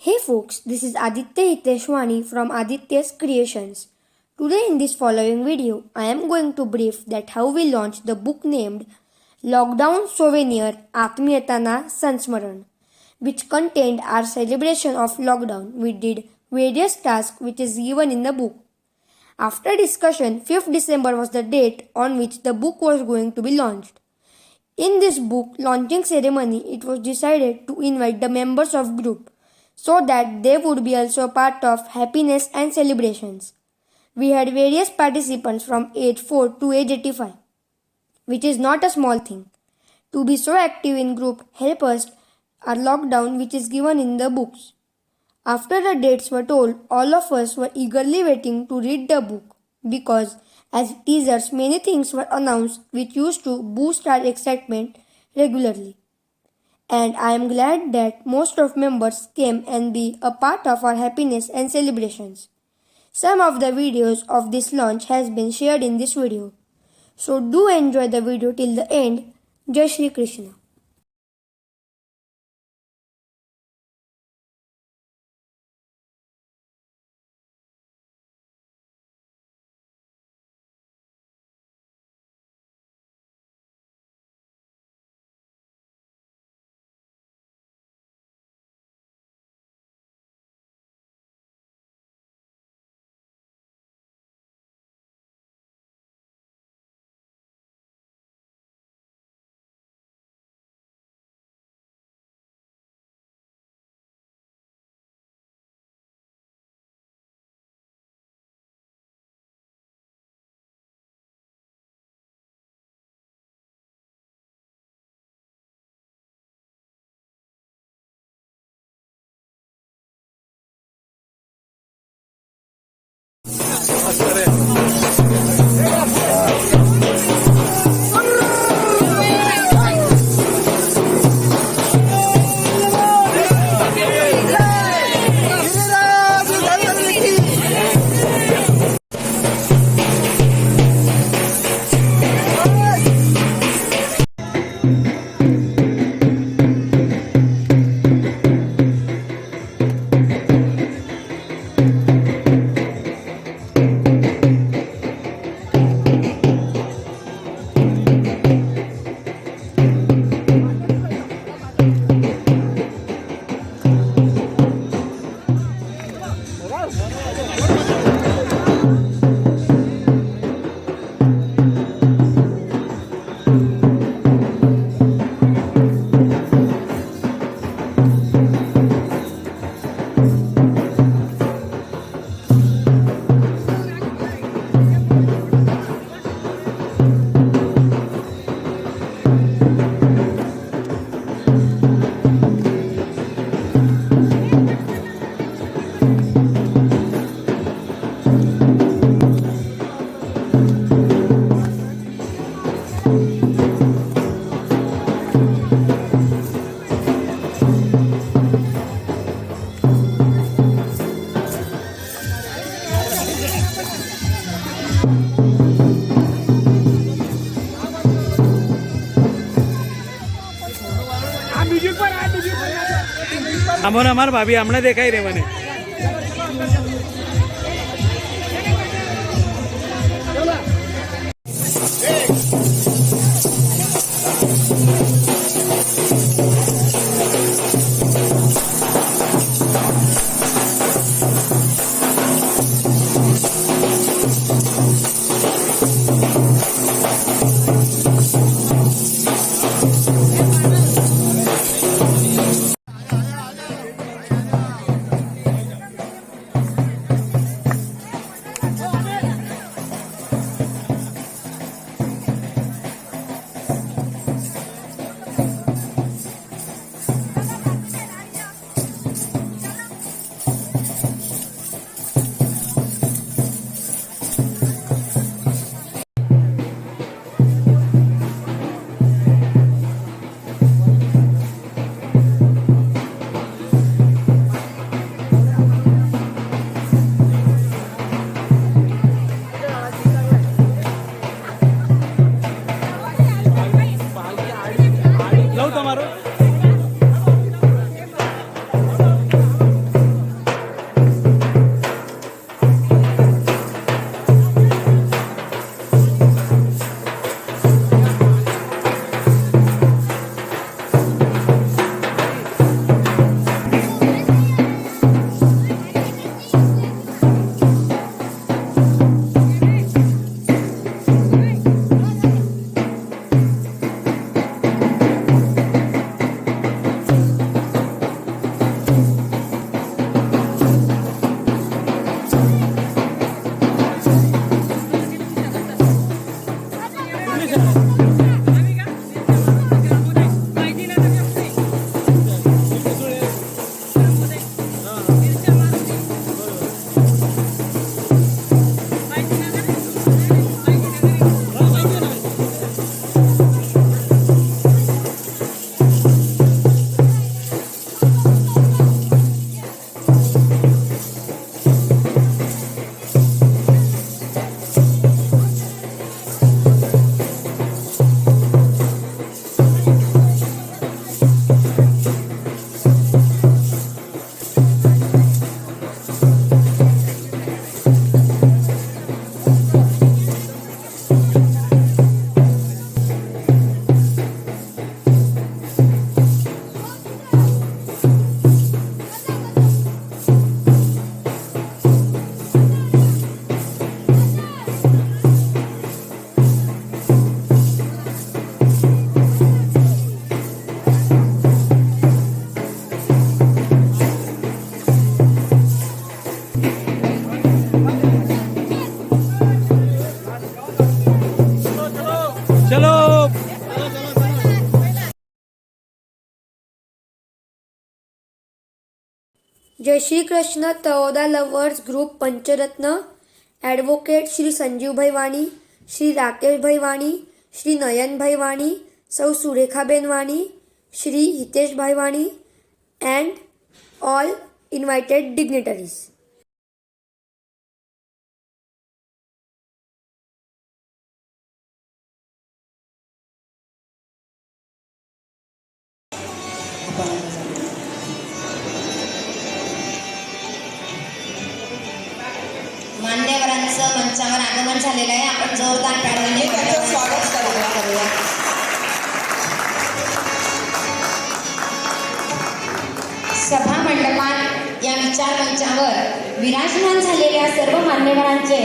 Hey folks, this is Aditya Hiteshwani from Aditya's Creations. Today in this following video, I am going to brief that how we launched the book named Lockdown Souvenir Atmiyatana Sansmaran, which contained our celebration of lockdown. We did various tasks which is given in the book. After discussion, 5th December was the date on which the book was going to be launched. In this book launching ceremony, it was decided to invite the members of group so that they would be also a part of happiness and celebrations. We had various participants from age 4 to age 85, which is not a small thing. To be so active in group help us our lockdown which is given in the books. After the dates were told, all of us were eagerly waiting to read the book because as teasers many things were announced which used to boost our excitement regularly. And I am glad that most of members came and be a part of our happiness and celebrations. Some of the videos of this launch has been shared in this video. So do enjoy the video till the end. Jai Shri Krishna. আমার ভাবি আমরা দেখাই রে মানে जय Shri Krishna Taloda lovers group पंचरत्न advocate Shri Sanjivbhai Wani, Shri Rakeshbhai Wani, Shri Nayanbhai Wani, सौ सुरेखाबेन वाणी, श्री हितेशभाई वाणी and all invited dignitaries. मान्यवरांचं मंचावर आगमन झालेलं आहे. आपण जोरदार टाळ्यांनी त्यांचं स्वागत करूया. सभा मंडपात या विचार मंचावर विराजमान झालेल्या सर्व मान्यवरांचे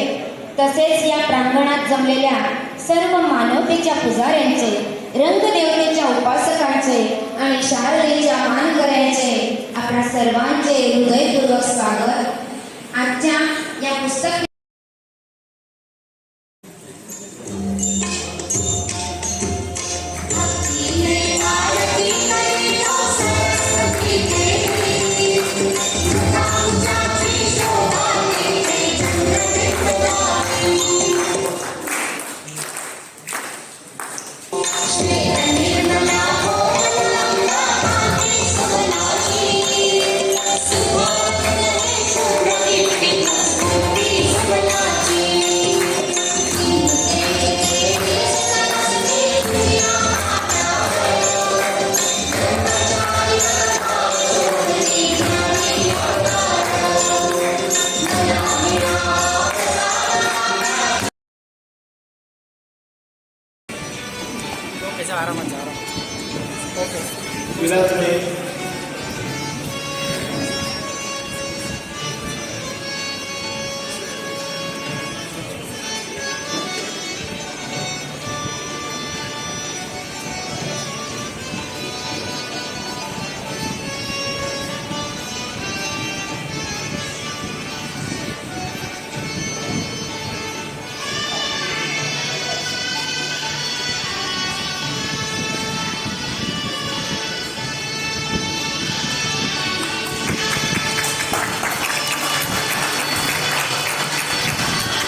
तसेच या प्रांगणात जमलेल्या सर्व मानवतेच्या पुजाऱ्यांचे, रंगदेवतेच्या उपासकांचे आणि शारदेच्या मानकऱ्यांचे आपल्या सर्वांचे हृदयपूर्वक स्वागत. आजच्या या पुस्तक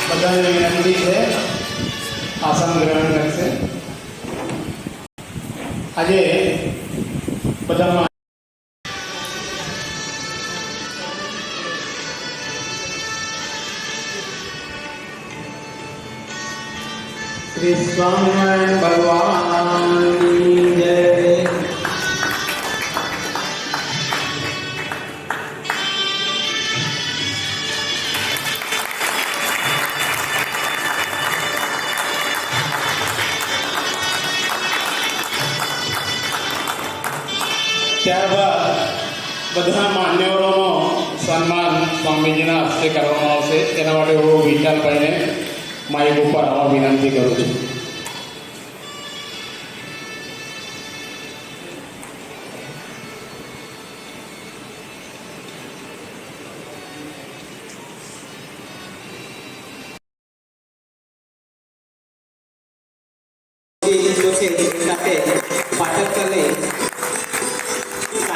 બધાને વિનંતી છે આસન ગ્રહણ કરશે. આજે બધામાં શ્રી સ્વામિનારાયણ ભગવાનની જય. ત્યારબાદ બધા માન્યવરોનો સન્માન સ્વામીજીના હસ્તે કરવામાં આવશે. તેના માટે હું વિઠ્ઠલભાઈને માઇક ઉપર આવવા વિનંતી કરું છું.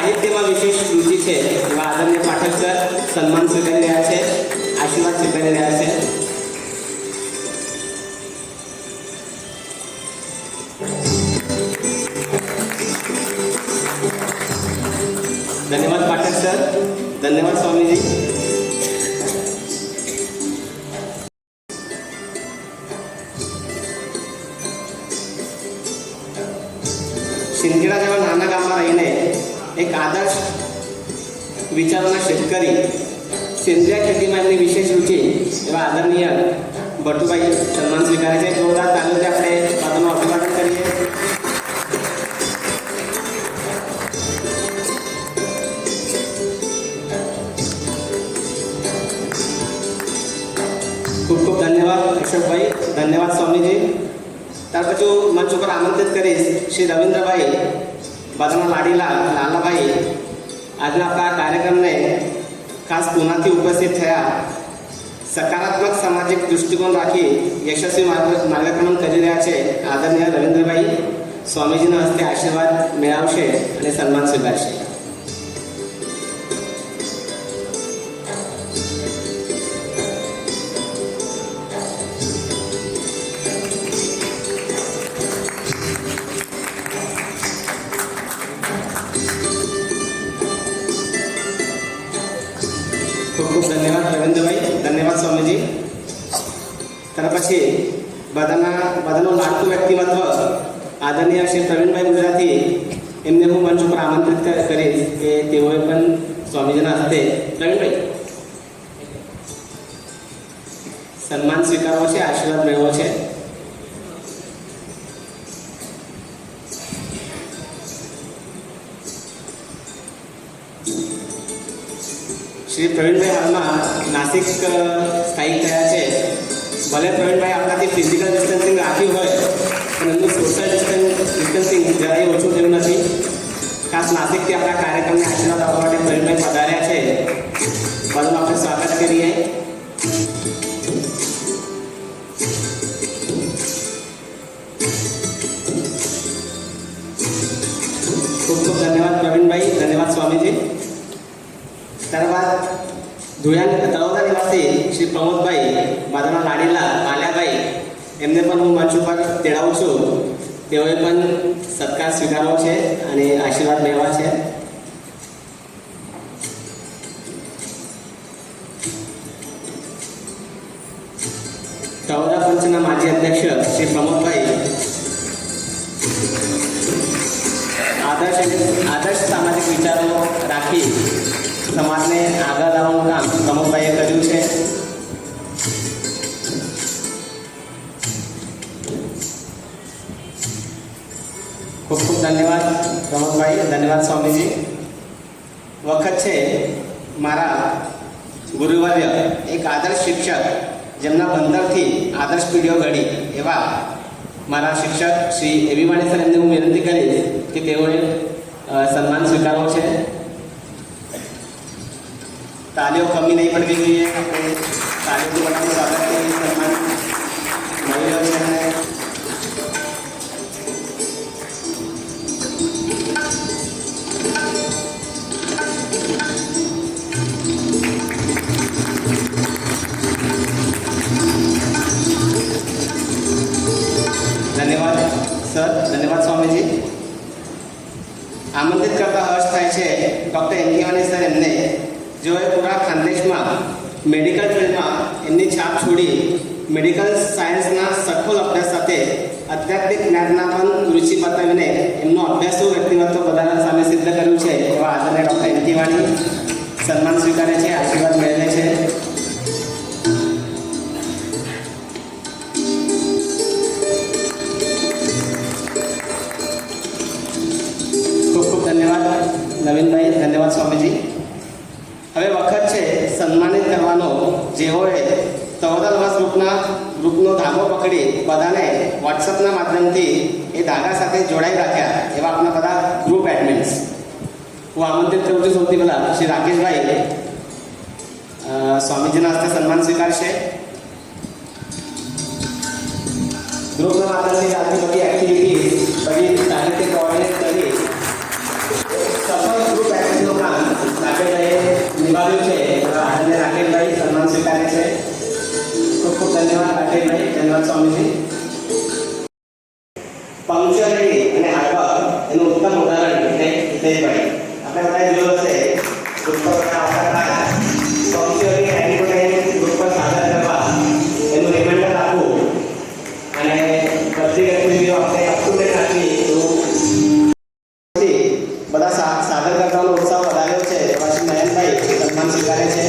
સાહિત્યમાં વિશેષ રુચિ છે એવા આદરણીય પાઠક સર સન્માન સ્વીકારી રહ્યા છે, આશીર્વાદ સ્વીકારી રહ્યા છે. ધન્યવાદ પાઠક સર, ધન્યવાદ સ્વામીજી. સિંદखेडा જેવા નાના ગામમાં રહીને એક આદર્શ વિચારોના शेतकरी सेंद्रिय ખેતીમાં એમની વિશેષ રુચિ એવા આદરણીય ભટ્ટુભાઈ સન્માન સ્વીકારે છે. જોરદાર તાલીમથી આપણે વાતોનું અભિવાદન કરીએ. ખૂબ ખૂબ ધન્યવાદ અશોકભાઈ, ધન્યવાદ સ્વામીજી. ત્યાર પછી હું મંચ ઉપર આમંત્રિત કરીશ શ્રી રવિન્દ્રભાઈ, બધાના લાડીલા લાલાભાઈ. આજના આપણા કાર્યક્રમને ખાસ પુનાથી ઉપસ્થિત થયા, સકારાત્મક સામાજિક દૃષ્ટિકોણ રાખી યશસ્વી માર્ગક્રમણ કરી રહ્યા છે. આદરણીય રવિન્દ્રભાઈ સ્વામીજીના હસ્તે આશીર્વાદ મેળવશે અને સન્માન સ્વીકારશે. ખૂબ ખૂબ ધન્યવાદ રવિન્દ્રભાઈ, ધન્યવાદ સ્વામીજી. ત્યાર પછી બધાનું લાગતું વ્યક્તિમત્વ આદરણીય શ્રી પ્રવીણભાઈ ગુજરાતી, એમને હું મંચ ઉપર આમંત્રિત કરીશ કે તેઓએ પણ સ્વામીજીના હસ્તે પ્રવીણભાઈ સન્માન સ્વીકારવો છે, આશીર્વાદ મેળવવો છે. શ્રી પ્રવીણભાઈ હાલમાં નાસિક સ્થાયી થયા છે. ભલે પ્રવીણભાઈ આપણાથી ફિઝિકલ ડિસ્ટન્સિંગ રાખ્યું હોય પણ એમનું સોશિયલ ડિસ્ટન્સિંગ જરાય ઓછું થયું નથી. ખાસ નાસિકથી આપણા કાર્યક્રમને આશીર્વાદ આપવા માટે પ્રવીણભાઈ પધાર્યા છે. બધાનું આપણે સ્વાગત કરીએ. ખૂબ ખૂબ ધન્યવાદ પ્રવીણભાઈ, ધન્યવાદ સ્વામીજી. ત્યારબાદ તળોદા નિવાસી શ્રી પ્રમોદભાઈ બાદાના લાડીલા આલ્યાભાઈ, એમને પણ હું મંચ ઉપર તેડાવું છું. તેઓએ પણ સત્કાર સ્વીકારવો છે અને આશીર્વાદ લેવા છે. તળોદા પંચના માજી અધ્યક્ષ શ્રી પ્રમોદભાઈ આદર્શ સામાજિક વિચારો રાખી સમાજને આગળ લાવવાનું કામ પ્રમોદભાઈએ કર્યું છે. ખૂબ ખૂબ ધન્યવાદ પ્રમોદભાઈ, ધન્યવાદ સ્વામીજી. વખત છે મારા ગુરુવર્ય એક આદર્શ શિક્ષક જેમના બંદરથી આદર્શ પીઢીઓ ઘડી એવા મારા શિક્ષક શ્રી એવી વાણી સર, એમને હું વિનંતી કરીશ કે તેઓએ સન્માન સ્વીકારવો છે. તાલીઓ કમી નહીં પડવી જોઈએ. તાલીઓથી બધાનું સ્વાગત કરી સન્માન મળી રહ્યો છે. ધન્યવાદ સર, ધન્યવાદ સ્વામીજી. આમંત્રિત કરતા હર્ષ થાય છે ડૉક્ટર એમકેવાની સર, એમને જેઓએ પૂરા ખાનદેશમાં મેડિકલ ફિલ્ડમાં એમની છાપ છોડી મેડિકલ સાયન્સના સખોલ અભ્યાસ સાથે આધ્યાત્મિક જ્ઞાનના પણ રુચિ બતાવીને એમનું અભ્યાસુ વ્યક્તિમત્વ બધાના સામે સિદ્ધ કર્યું છે. એવા આદરણીય ડૉક્ટર એમકેવાની સન્માન સ્વીકારે છે, આશીર્વાદ મેળવે છે. ખૂબ ખૂબ ધન્યવાદ નવીનભાઈ, ધન્યવાદ સ્વામીજી. હવે વખત છે સન્માનિત કરવાનો, જેઓએ તળોદા નિવાસ ગ્રુપનો ધાગો પકડી બધાને વોટ્સઅપના માધ્યમથી એ ધાગા સાથે જોડાઈ રાખ્યા એવા આપણા બધા ગ્રુપ એડમિન્સ હું આમંત્રિત કરું છું. સૌથી પહેલાં શ્રી રાકેશભાઈ સ્વામીજીના હસ્તે સન્માન સ્વીકારશે. ગ્રુપના માધ્યમથી આજની બધી એક્ટિવિટી બધી સાહિત્ય કોઓર્ડિનેટ કરી સફળ ગ્રુપ એડમિનનું કામ રાકેશભાઈએ નિભાવ્યું છે. આદરણીય રાકેશભાઈ સન્માન સ્વીકારે છે. ખૂબ ખૂબ ધન્યવાદ રાકેશભાઈ, ધન્યવાદ સ્વામીજી. પંક્ચ્યુઅલિટી અને હાર્ડવર્ક એનું ઉત્તમ ઉદાહરણ હિતેશભાઈ. આપણે બધાએ જોયું હશે ગ્રુપ પર આવતા પંક્ચ્યુઅલિટી એડિકોટાઇઝ ગ્રુપ પર સાદર કરવા એનું રિમાઇન્ડર આપવું અને બધી એક્ટિવિટીઓ આપણે અપ ટુ ડેટ રાખવી બધા સાદર કરવાનો ઉત્સાહ વધાર્યો છે. એવા શ્રી નયનભાઈ સન્માન સ્વીકારે છે.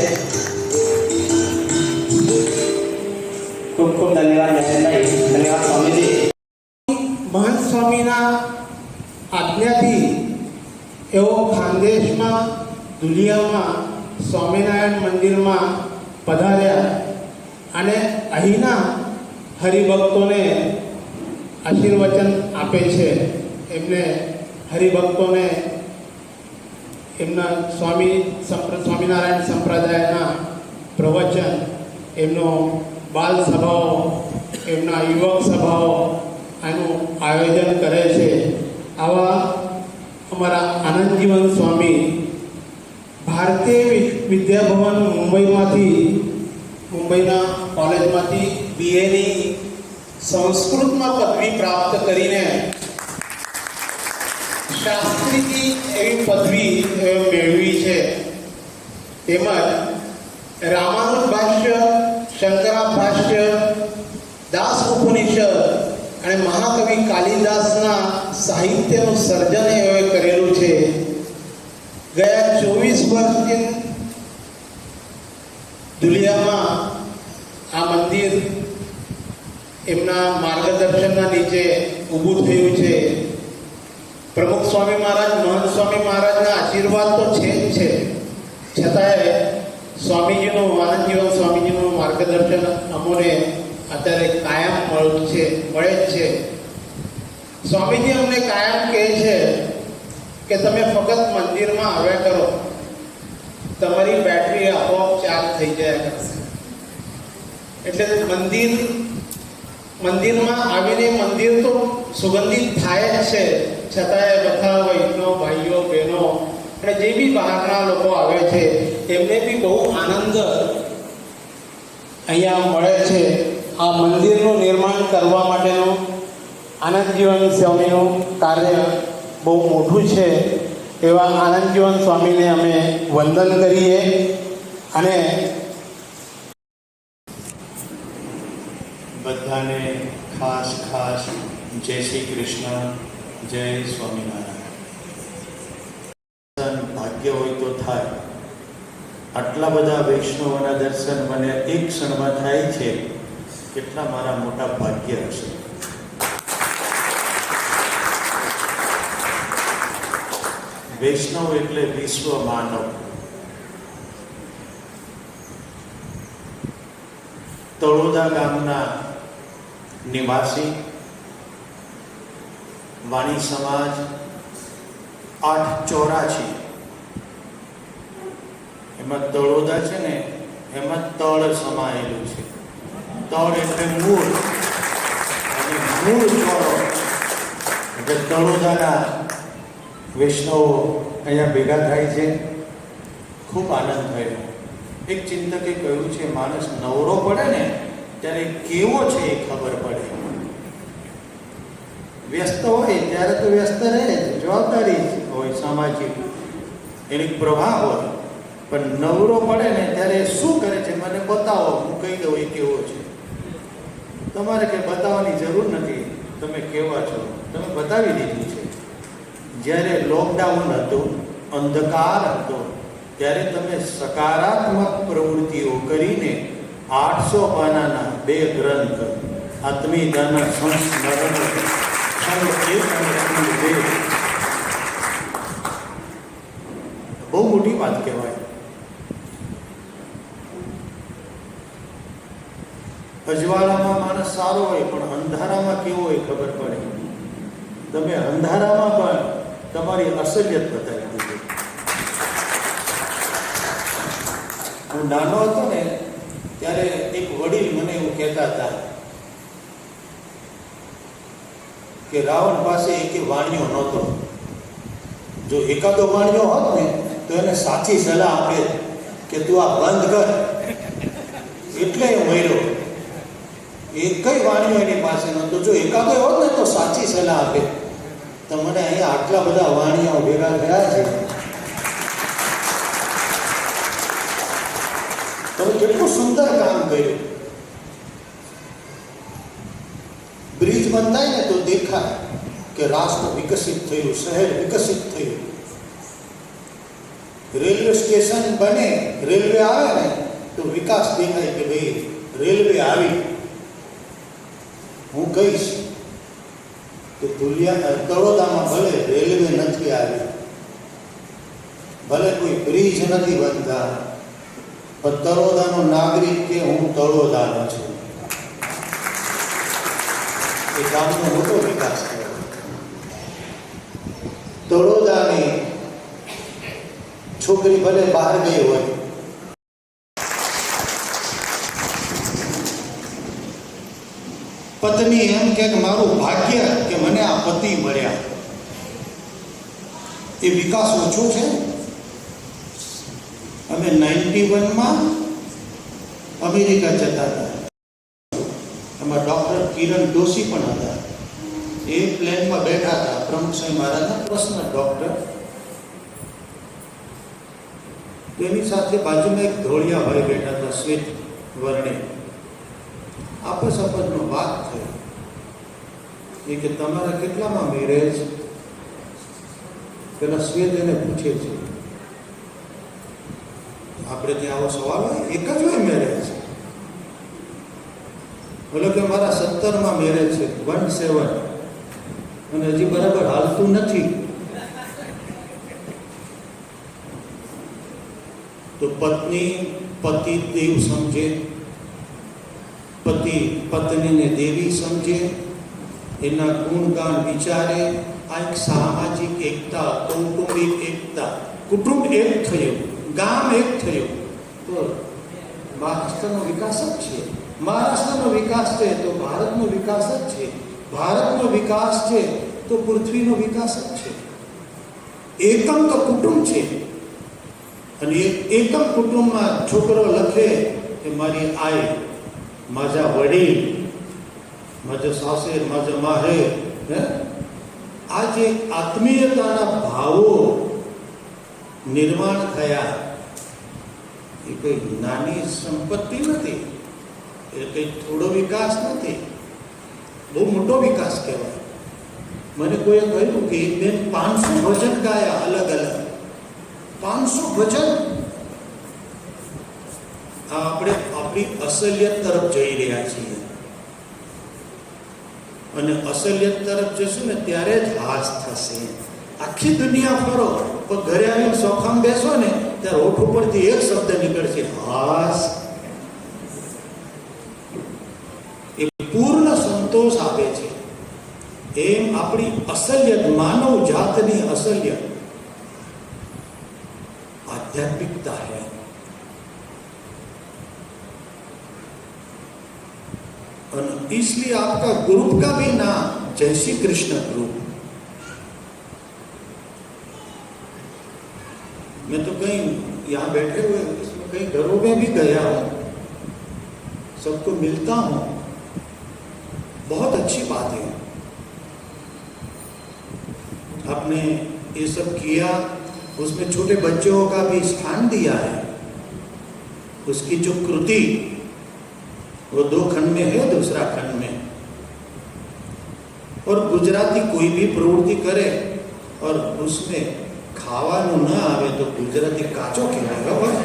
ખૂબ ખૂબ ધન્યવાદ નયનભાઈ, ધન્યવાદ સ્વામીજી. મહંત સ્વામીના આજ્ઞાથી એઓ ખાનદેશમાં દુલિયામાં સ્વામિનારાયણ મંદિરમાં પધાર્યા અને અહીંના હરિભક્તોને આશીર્વચન આપે છે. એમને હરિભક્તોને એમના સ્વામિનારાયણ સંપ્રદાયના પ્રવચન, એમનો બાલ સભાઓ, એમના યુવક સભાઓ આનું આયોજન કરે છે. આવા અમારા આનંદજીવન સ્વામી ભારતીય વિદ્યાભવન મુંબઈના કોલેજમાંથી BAની સંસ્કૃતમાં પદવી પ્રાપ્ત કરીને શાસ્ત્રીથી એવી પદવી મેળવી છે. તેમજ रामानुज भाष्य, शंकरा भाष्य, દાસ ઉપનિષદ અને મહાકવિ કાલિદાસના સાહિત્યનું સર્જન એઓએ કરેલું છે. ગયા 24 વર્ષથી દુલિયામાં આ મંદિર એમના માર્ગદર્શનના નીચે ઊભું થયું છે. પ્રમુખ સ્વામી મહારાજ, મહંત સ્વામી મહારાજના આશીર્વાદ તો છે જ છે, છતાંય સ્વામીજીનું, આનંદજીવન સ્વામીજીનું માર્ગદર્શન અમોને અત્યારે કાયમ મળે જ છે. સ્વામીજી અમને કાયમ કહે છે કે તમે ફક્ત મંદિરમાં આવ્યા કરો, તમારી બેટરી આપોઆપ ચાર્જ થઈ જાય કરશે. એટલે મંદિરમાં આવીને મંદિર તો સુગંધિત થાય જ છે, છતાંય બધા વૈષ્ણવ ભાઈઓ બહેનો અને જે બી બહારના લોકો આવે છે એમને બી બહુ આનંદ અહીંયા મળે છે. આ મંદિરનું નિર્માણ કરવા માટેનું આનંદજીવન સ્વામીનું કાર્ય બહુ મોટું છે. એવા આનંદજીવન સ્વામીને અમે વંદન કરીએ અને બધાને ખાસ જય શ્રી કૃષ્ણ, જય સ્વામિનારાયણ. ભાગ્ય હોય તો થાય. આટલા બધા વૈષ્ણવોના દર્શન મને એક ક્ષણમાં થાય છે, કેટલા મારા મોટા ભાગ્ય હશે. વૈષ્ણવ એટલે વિશ્વ માનવ. તળોદા ગામના નિવાસી, વાણી સમાજ 884. એમાં તળોદા છે ને, એમાં તળ સમાયેલું છે. તળ એટલે મૂળ, અને મૂળ ચોરો એટલે તળોદાના વૈષ્ણવો અહીંયા ભેગા થાય છે. ખૂબ આનંદ થયો. એક ચિંતકે કહ્યું છે, માણસ નવરો પડે ને ત્યારે કેવો છે એ ખબર પડે. વ્યસ્ત હોય ત્યારે તો વ્યસ્ત રહે, જવાબદારી હોય સામાજિક, એની પ્રવાહ હોય. પણ નવરો પડે ને ત્યારે શું કરે છે મને બતાવો, હું કહી દઉં એ કેવો છે. તમારે કંઈ બતાવવાની જરૂર નથી, તમે કેવા છો તમે બતાવી દીધું છે. જ્યારે લોકડાઉન હતું, અંધકાર હતો, ત્યારે તમે સકારાત્મક પ્રવૃત્તિઓ કરીને 800 પાનાના 2 ગ્રંથ આત્મીદાન સંસ્મરણ બહુ મોટી વાત કહેવાય. અજવાળામાં માણસ સારો હોય પણ અંધારામાં કેવો હોય ખબર પડે. તમે અંધારામાં પણ તમારી અસલિયત બતાવી દીધી. હું નાનો હતો ને ત્યારે એક વડીલ મને એવું કહેતા હતા કે રાવણ પાસે એક વાણિયો નહોતો. જો એકાદો વાણિયો હોત ને તો એને સાચી સલાહ આપે કે તું આ બંધ કર, એટલે એ મર્યો. એક કઈ વાણિયો એની પાસે નહોતો. જો એકાદો હોત ને તો સાચી સલાહ આપે. તો મને અહીંયા આટલા બધા વાણિયાઓ ભેગા થયા છે. તમે કેટલું સુંદર કામ કર્યું. બ્રિજ બંધાય ને તો દેખાય કે રાષ્ટ્ર વિકસિત થયું, શહેર વિકસિત થયું. રેલવે સ્ટેશન બને, રેલવે આવે ને તો વિકાસ દેખાય કે ભાઈ રેલવે આવી. હું કહીશ કે તળોદામાં ભલે રેલવે નથી આવી, ભલે કોઈ બ્રિજ નથી બનતા, પણ તળોદાનો નાગરિક કે હું તળોદાનો છું. એ ગામનો મોટો વિકાસ થયો. તળોદાની છોકરી ભલે બહાર ગઈ હોય, પત્ની એમ કે મારું ભાગ્ય કે મને આ પતિ મળ્યા. એ વિકાસ ઓછો છે. અમે 91માં અમેરિકા જતા હતા. એમાં ડૉક્ટર કિરણ દોશી પણ હતા. એ પ્લેનમાં બેઠા હતા, પ્રમુખ સ્વામી મહારાજના પર્સનલ ડૉક્ટર. તો એની સાથે બાજુમાં એક ધોળિયા ભાઈ બેઠા હતા, શ્વેત વર્ણે. આપસનો વાત થયો. એ કે તમારા કેટલામાં મેરેજ? પેલા શ્વેત એને પૂછે છે. આપણે ત્યાં આવો સવાલ હોય, એક જ હોય મેરેજ. બોલો કે મારા 17માં મેરેજ છે, 17, અને હજી બરાબર હાલતું નથી. તો પત્ની પતિ દેવ સમજે, પતિ પત્નીને દેવી સમજે, એના ગુણગાન વિચારે. આ એક સામાજિક એકતા, કૌટુંબિક એકતા. કુટુંબ એક થયું, ગામ એક થયું, તો મહારાષ્ટ્રનો વિકાસ જ છે. મહારાષ્ટ્રનો વિકાસ છે તો ભારતનો વિકાસ જ છે. ભારતનો વિકાસ છે તો પૃથ્વીનો વિકાસ જ છે. એકમ તો કુટુંબ છે. અને એકમ કુટુંબમાં છોકરો લખે કે મારી આઈ, माझा वडील, माझं सासर, माझं माहेर. આ જે આત્મીયતાના ભાવો નિર્માણ થયા એ કોઈ નાની સંપત્તિ નથી, એ કંઈ થોડો વિકાસ નથી, બહુ મોટો વિકાસ કહેવાય. મને કોઈએ કહ્યું કે એક બેન 500 ભજન ગાયા, અલગ અલગ 500 ભજન. આપણે આપણી અસલિયત તરફ જઈ રહ્યા છીએ, અને અસલિયત તરફ જશું ને ત્યારે જ હાસ થશે. આખી દુનિયા ફરો પણ ઘરે આવીને સોફામાં બેસો ને ત્યારે હોઠ ઉપરથી એક શબ્દ નીકળશે, હાસ. એ પૂર્ણ સંતોષ આપે છે. એમ આપણી અસલિયત, માનવ જાતની અસલિયત आध्यात्मिकता है. और इसलिए आपका ग्रुप का भी नाम जय श्री कृष्ण ग्रुप. मैं तो कहीं यहाँ बैठे हुए इसमें कई घरों में भी गया हूँ, सबको मिलता हूँ, बहुत अच्छी बात है. आपने ये सब किया, उसमें छोटे बच्चों का भी स्थान दिया है. उसकी जो कृति वो 2 खंड में है, दूसरा खंड में. और गुजराती कोई भी प्रवृत्ति करे और उसमें खावानु न आवे तो गुजराती काचो कहवाय.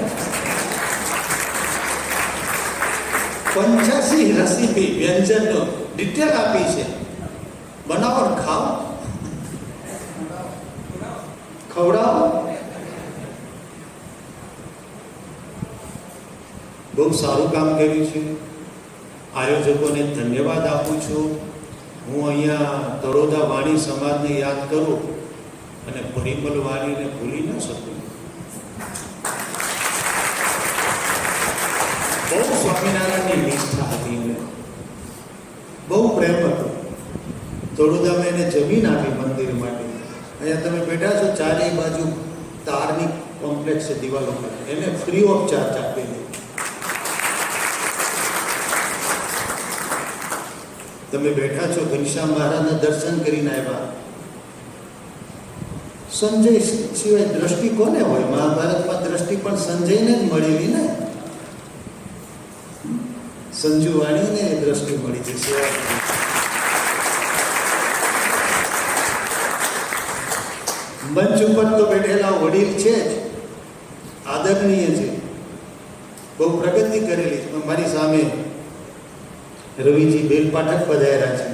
85 रेसिपी व्यंजन डिटेल आपी છે, બનાવો ને ખાઓ, ખવડાવો. બહુ સારું કામ કર્યું છે. આયોજકોને ધન્યવાદ આપું છું. હું અહીંયા તળોદા વાણી સમાજને યાદ કરું અને પરિમલ વાણીને ભૂલી ન શકું. બહુ સ્વામિનારાયણની નિષ્ઠા હતી એને, બહુ પ્રેમ હતો. તળોદામાં એને જમીન આપી મંદિર માટે. અહીંયા તમે બેઠા છો, ચારે બાજુ તારની કોમ્પ્લેક્સ છે દિવાલો પર, એને ફ્રી ઓફ ચાર્જ આપેલી. તમે બેઠા છો, ઘનશ્યામ મહારાજના દર્શન કરીને આવ્યા. સંજય સિવાય દ્રષ્ટિ કોને હોય? મહાભારતમાં દ્રષ્ટિ પણ સંજયને જ મળેલી ને. સંજુ વાણીને દ્રષ્ટિ મળી છે. મંચ ઉપર તો બેઠેલા વડીલ છે જ, આદરણીય છે, બહુ પ્રગતિ કરેલી છે. મારી સામે રવિજી બેલ પાઠક પધાર્યા છે,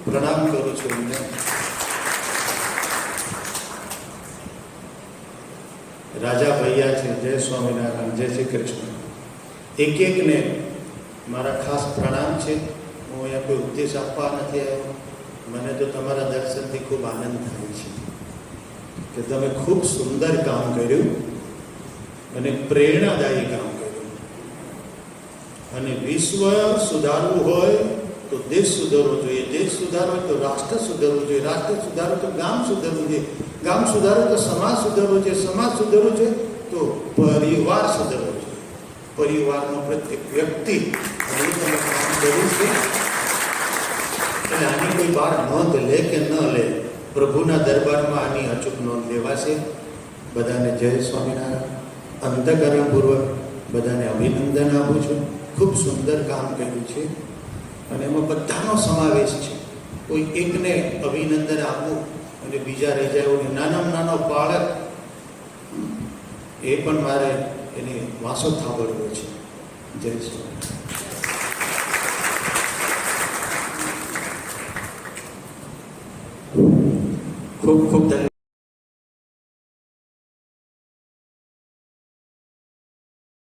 પ્રણામ કરું છું એમને. રાજા ભૈયા છે, જય સ્વામિનારાયણ, જય શ્રી કૃષ્ણ. એક એકને મારા ખાસ પ્રણામ છે. હું અહીંયા કોઈ ઉપદેશ આપવા નથી આવ્યો. મને તો તમારા દર્શનથી ખૂબ આનંદ થાય છે કે તમે ખૂબ સુંદર કામ કર્યું અને પ્રેરણાદાયી કામ કર્યું. અને વિશ્વ સુધારવું હોય તો દેશ સુધારવો જોઈએ, દેશ સુધારવો હોય તો રાષ્ટ્ર સુધારવું જોઈએ, રાષ્ટ્ર સુધારવો તો ગામ સુધારવું જોઈએ, ગામ સુધારવો તો સમાજ સુધારવો જોઈએ, સમાજ સુધારવું જોઈએ તો પરિવાર સુધારવો જોઈએ. પરિવારનો પ્રત્યેક વ્યક્તિ તમે કામ કર્યું છે. એટલે આની કોઈ બહાર નોંધ લે કે ન લે, પ્રભુના દરબારમાં આની અચૂક નોંધ લેવાશે. બધાને જય સ્વામિનારાયણ. અંતઃકરણપૂર્વક બધાને અભિનંદન આપું છું. ખૂબ સુંદર કામ કર્યું છે અને એમાં બધાનો સમાવેશ છે. કોઈ એકને અભિનંદન આપવું અને બીજા રહી જાય એવું નહીં. નાનામાં નાનો બાળક એ પણ મારે એને વાંસો થાબડવો છે. જય શ્રી खूप खूप धन्यवाद.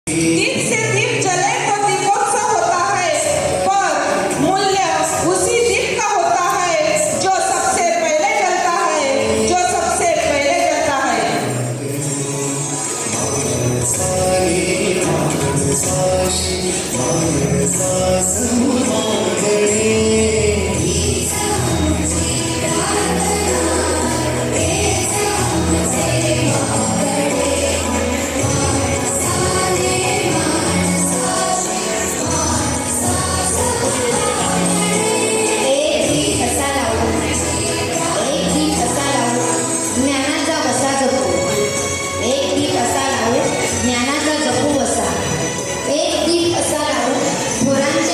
दीप से दीप जले तो दीपोत्सव होता है, पर मूल्य उसी दीप का होता है जो सबसे पहले जलता है, जो सबसे पहले जलता है. एक दीप असा लावू, एक दीप असा लावू, ज्ञानाचा वसा जपू. एक दीप असा लावू, ज्ञानाचा जपू वसा. एक दीप असा लावू, थोरांच्या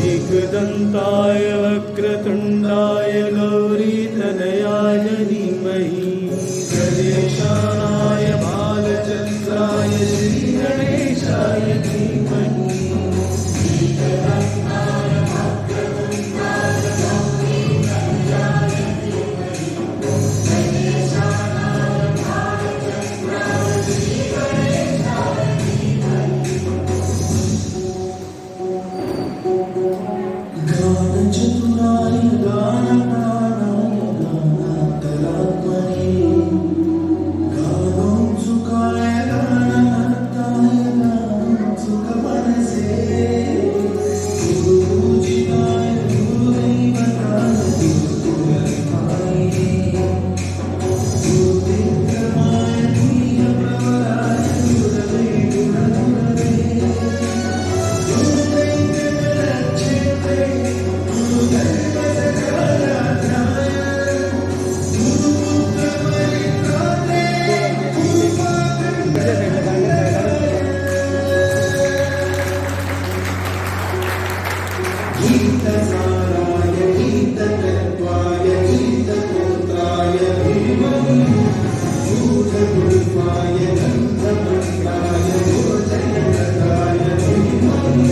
एकदन्ताय वक्रतुण्डाय गौरीतनयाय धीमहि गणेशाय बालचन्द्राय श्रीगणेशाय धीमहि गानचतुराय गानप्राणाय गानान्तरात्मने गानोत्सुकाय गानहर्ताय गानोत्सुकमनसे गुरुपूजिताय गुरुदैवताय गुरुकुलस्थाय गुरुविक्रमाय प्रियप्रवराय गुरवे गुणगुरवे गीतसाराय गीततत्त्वाय गीतगोत्राय धीमहि भूतगुल्फाय गन्धमण्डाय गुरुजयगताय धीमहि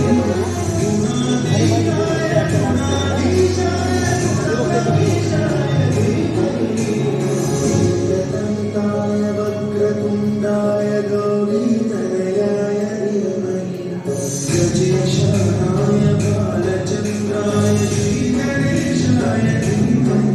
गुणाधीशाय गुणाधीशाय गुणाधीशाय धीमहि एकदन्ताय वक्रतुण्डाय गौरीतनयाय धीमहि गजेशानाय बालचन्द्राय श्रीगणेशाय धीमहि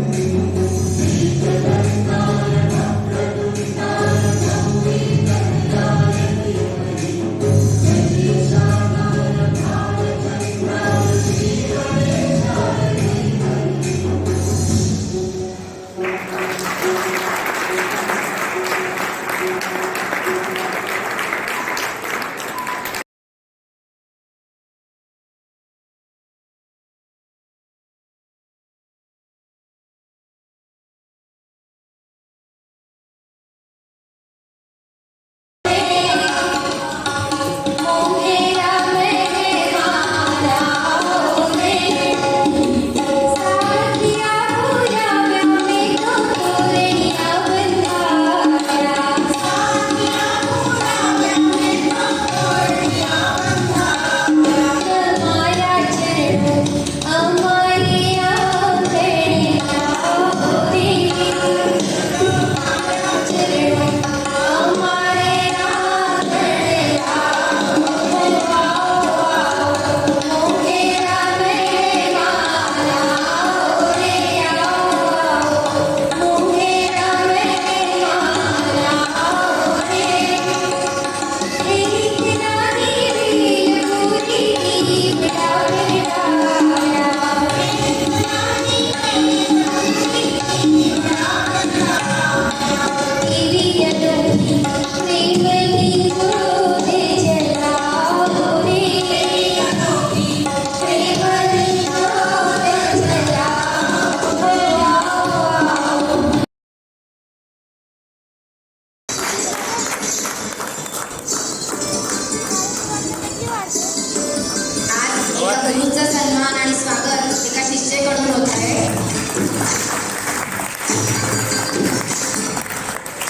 गुरूंचा सन्मान आणि स्वागत एका शिष्येकडून होत आहे.